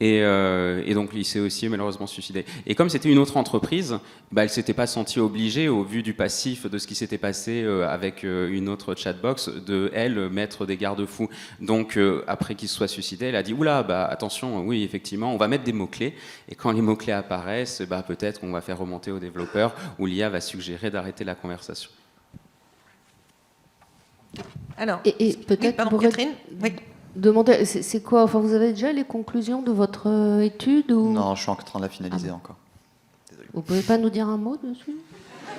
Et donc il s'est aussi malheureusement suicidé. Et comme c'était une autre entreprise, elle ne s'était pas sentie obligée, au vu du passif de ce qui s'était passé avec une autre chatbox, de elle mettre des garde-fous. Donc après qu'il se soit suicidé, elle a dit oula, attention, oui effectivement, on va mettre des mots-clés. Et quand les mots-clés apparaissent, peut-être qu'on va faire remonter aux développeurs, où l'IA va suggérer d'arrêter la conversation. Alors, et peut-être pour Catherine. Oui. Demander, c'est quoi? Enfin, vous avez déjà les conclusions de votre étude ou... Non, je suis en train de la finaliser encore. Désolé. Vous pouvez pas nous dire un mot dessus?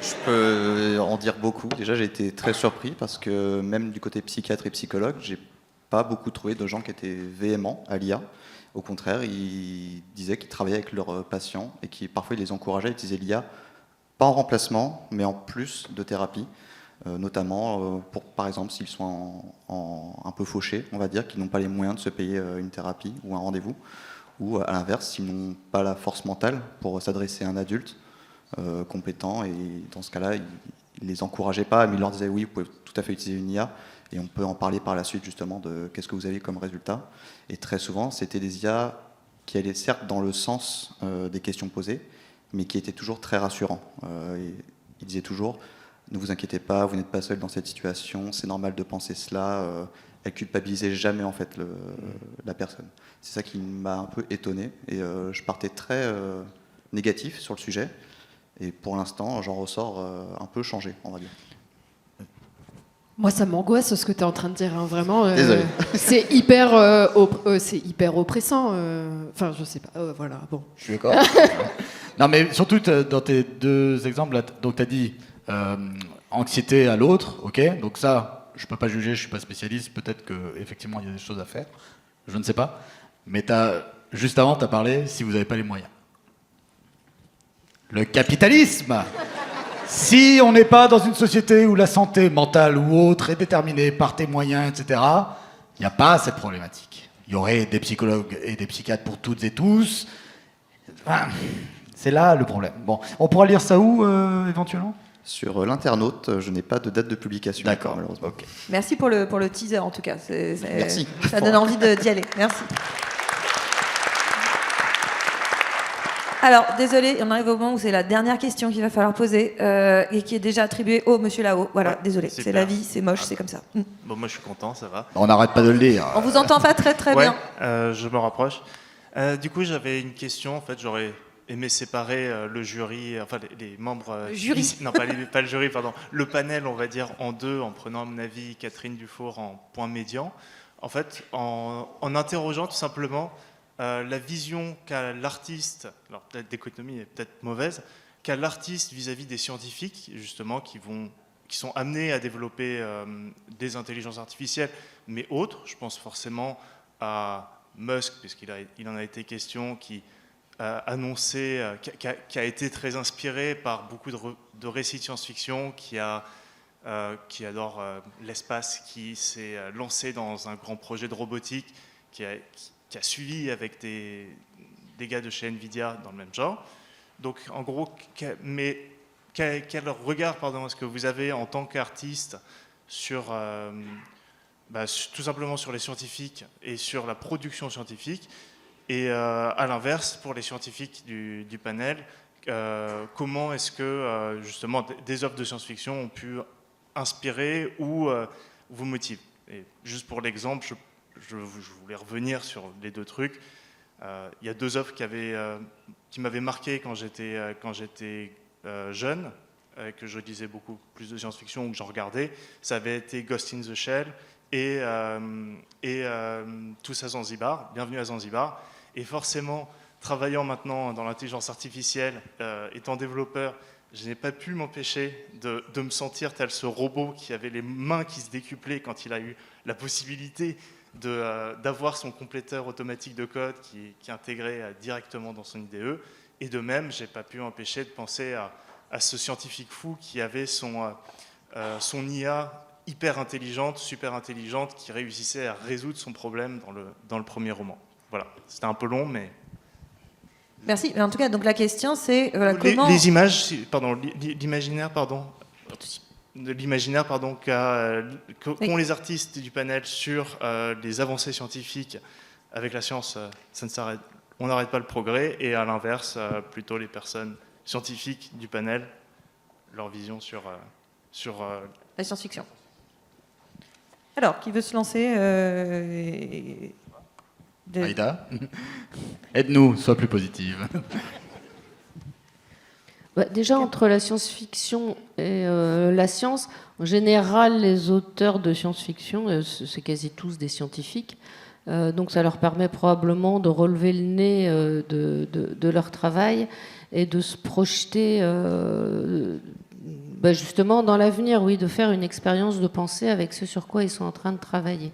Je peux en dire beaucoup. Déjà, j'ai été très surpris parce que même du côté psychiatre et psychologue, j'ai pas beaucoup trouvé de gens qui étaient véhéments à l'IA. Au contraire, ils disaient qu'ils travaillaient avec leurs patients et qui parfois ils les encourageaient à utiliser l'IA, pas en remplacement, mais en plus de thérapie. Notamment pour, par exemple, s'ils sont un peu fauchés, on va dire, qu'ils n'ont pas les moyens de se payer une thérapie ou un rendez-vous, ou à l'inverse, s'ils n'ont pas la force mentale pour s'adresser à un adulte compétent, et dans ce cas-là, ils ne les encourageaient pas, mais ils leur disaient oui, vous pouvez tout à fait utiliser une IA, et on peut en parler par la suite justement de qu'est-ce que vous avez comme résultat. Et très souvent, c'était des IA qui allaient certes dans le sens des questions posées, mais qui étaient toujours très rassurants. Ils disaient toujours: ne vous inquiétez pas, vous n'êtes pas seul dans cette situation, c'est normal de penser cela. Elle culpabilisait jamais en fait la personne. C'est ça qui m'a un peu étonné, et je partais très négatif sur le sujet, et pour l'instant j'en ressors un peu changé, on va dire. Moi, ça m'angoisse ce que tu es en train de dire, hein, vraiment. Désolé. C'est hyper oppressant. Enfin, je sais pas. Voilà, bon. Je suis d'accord. Non, mais surtout, dans tes deux exemples, là, donc tu as dit anxiété à l'autre, ok. Donc ça, je peux pas juger, je suis pas spécialiste. Peut-être qu'effectivement, il y a des choses à faire. Je ne sais pas. Mais juste avant, tu as parlé si vous n'avez pas les moyens. Le capitalisme. Si on n'est pas dans une société où la santé mentale ou autre est déterminée par tes moyens, etc., il n'y a pas cette problématique. Il y aurait des psychologues et des psychiatres pour toutes et tous. Enfin, c'est là le problème. Bon, on pourra lire ça où, éventuellement ? Sur l'internaute, je n'ai pas de date de publication. D'accord, malheureusement. Ok. Merci pour le teaser, en tout cas. Merci. Ça donne envie d'y aller. Merci. Alors, désolé, on arrive au moment où c'est la dernière question qu'il va falloir poser et qui est déjà attribuée au monsieur là-haut. Voilà, Ouais, désolé, super. c'est la vie, c'est moche, c'est comme ça. Bon, moi je suis content, ça va. On n'arrête pas de le lire. On vous entend pas très très Ouais, bien. je me rapproche. Du coup, j'avais une question. En fait, j'aurais aimé séparer le jury, enfin les membres. Le jury. Non, pas le jury, pardon. Le panel, on va dire, en deux, en prenant, à mon avis, Catherine Dufour en point médian. En fait, en interrogeant tout simplement la vision qu'a l'artiste, alors peut-être d'économie est peut-être mauvaise, qu'a l'artiste vis-à-vis des scientifiques, justement, qui sont amenés à développer des intelligences artificielles, mais autres. Je pense forcément à Musk, puisqu'il en a été question, qui a annoncé, qui a été très inspiré par beaucoup de récits de science-fiction, qui adore l'espace, qui s'est lancé dans un grand projet de robotique, qui a suivi avec des gars de chez Nvidia dans le même genre. Donc, en gros, quel regard est-ce que vous avez en tant qu'artiste sur, tout simplement sur les scientifiques et sur la production scientifique, et à l'inverse, pour les scientifiques du panel, comment est-ce que justement des œuvres de science-fiction ont pu inspirer ou vous motivent? Et juste pour l'exemple, je voulais revenir sur les deux trucs. Il y a deux œuvres qui m'avaient marqué quand j'étais jeune, que je lisais beaucoup plus de science-fiction ou que j'en regardais. Ça avait été Ghost in the Shell et Tous à Zanzibar, Bienvenue à Zanzibar. Et forcément, travaillant maintenant dans l'intelligence artificielle, étant développeur, je n'ai pas pu m'empêcher de me sentir tel ce robot qui avait les mains qui se décuplaient quand il a eu la possibilité d'avoir son compléteur automatique de code qui intégrait directement dans son IDE. Et de même, je n'ai pas pu m'empêcher de penser à ce scientifique fou qui avait son IA hyper intelligente, super intelligente, qui réussissait à résoudre son problème dans le premier roman. Voilà, c'était un peu long, mais... Merci. Mais en tout cas, donc la question c'est comment... Les images, pardon, l'imaginaire, pardon. De l'imaginaire, pardon, qu'ont les artistes du panel sur les avancées scientifiques avec la science, ça ne s'arrête, on n'arrête pas le progrès, et à l'inverse, plutôt les personnes scientifiques du panel, leur vision sur La science-fiction. Alors, qui veut se lancer Aïda, aide-nous, sois plus positive. Déjà, entre la science-fiction et la science, en général, les auteurs de science-fiction, c'est quasi tous des scientifiques, donc ça leur permet probablement de relever le nez de leur travail et de se projeter justement dans l'avenir, oui, de faire une expérience de pensée avec ce sur quoi ils sont en train de travailler.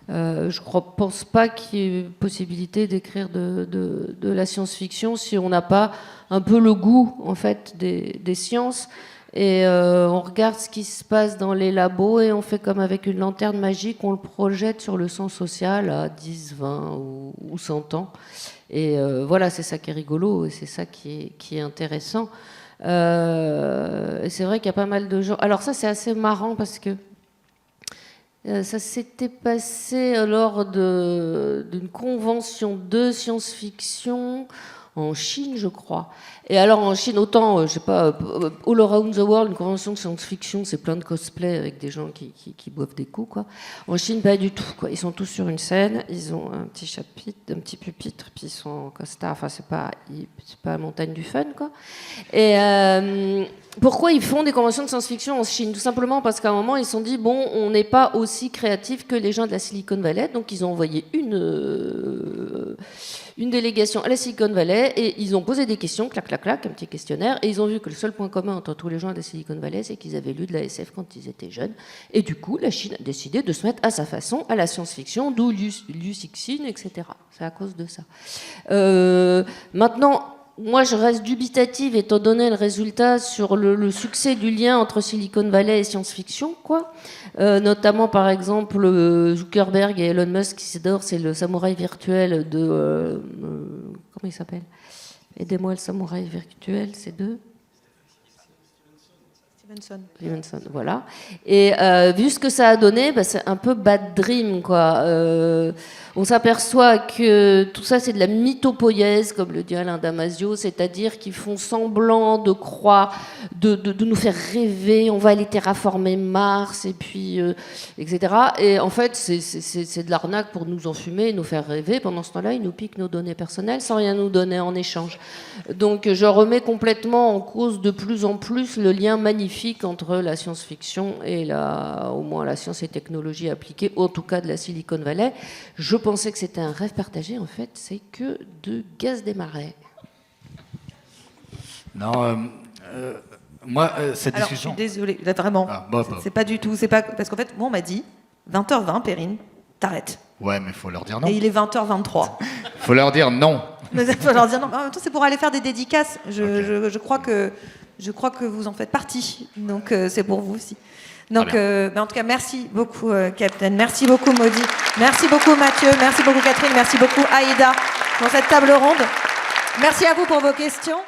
Je ne pense pas qu'il y ait possibilité d'écrire de la science-fiction si on n'a pas un peu le goût en fait des sciences, et on regarde ce qui se passe dans les labos et on fait comme avec une lanterne magique, on le projette sur le champ social à 10, 20 ou 100 ans, et voilà, c'est ça qui est rigolo et c'est ça qui est intéressant. Et c'est vrai qu'il y a pas mal de gens, alors ça c'est assez marrant parce que ça s'était passé lors d'une convention de science-fiction. en Chine, je crois. Et alors en Chine, autant, je sais pas, All Around the World, une convention de science-fiction, c'est plein de cosplay avec des gens qui boivent des coups, quoi. En Chine, pas du tout, quoi. Ils sont tous sur une scène, ils ont un petit chapitre, un petit pupitre, puis ils sont en costard. Enfin, c'est pas la montagne du fun, quoi. Et pourquoi ils font des conventions de science-fiction en Chine? Tout simplement parce qu'à un moment, ils se sont dit, bon, on n'est pas aussi créatifs que les gens de la Silicon Valley, donc ils ont envoyé une délégation à la Silicon Valley et ils ont posé des questions, clac, clac, clac, un petit questionnaire, et ils ont vu que le seul point commun entre tous les gens de la Silicon Valley, c'est qu'ils avaient lu de la SF quand ils étaient jeunes. Et du coup, la Chine a décidé de se mettre à sa façon à la science-fiction, d'où Liu Cixin, etc. C'est à cause de ça. Maintenant, moi, je reste dubitative étant donné le résultat sur le succès du lien entre Silicon Valley et science-fiction, quoi. Notamment, par exemple, Zuckerberg et Elon Musk qui s'adorent, c'est le samouraï virtuel de... comment il s'appelle? Aidez-moi, le samouraï virtuel, c'est de... Stevenson, voilà. Et vu ce que ça a donné, bah, c'est un peu bad dream, quoi. On s'aperçoit que tout ça, c'est de la mythopoïèse, comme le dit Alain Damasio, c'est-à-dire qu'ils font semblant de croire, de nous faire rêver, on va aller terraformer Mars, et puis, etc. Et en fait, c'est de l'arnaque pour nous enfumer et nous faire rêver. Pendant ce temps-là, ils nous piquent nos données personnelles sans rien nous donner en échange. Donc, je remets complètement en cause de plus en plus le lien magnifique entre la science-fiction et au moins la science et technologie appliquée, en tout cas de la Silicon Valley. Je pensais que c'était un rêve partagé, en fait, c'est que de gaz des marais. Non, moi, cette Alors, discussion... je suis désolée, là, vraiment, c'est pas du tout, c'est pas... Parce qu'en fait, moi, on m'a dit, 20h20, Perrine, t'arrêtes. Ouais, mais il faut leur dire non. Et il est 20h23. Il faut leur dire non. Mais il faut leur dire non. En même temps, c'est pour aller faire des dédicaces. Je crois que vous en faites partie. Donc, c'est pour vous aussi. Donc, mais en tout cas, merci beaucoup, Captain. Merci beaucoup, Maudit. Merci beaucoup, Mathieu. Merci beaucoup, Catherine. Merci beaucoup, Aïda, dans cette table ronde. Merci à vous pour vos questions.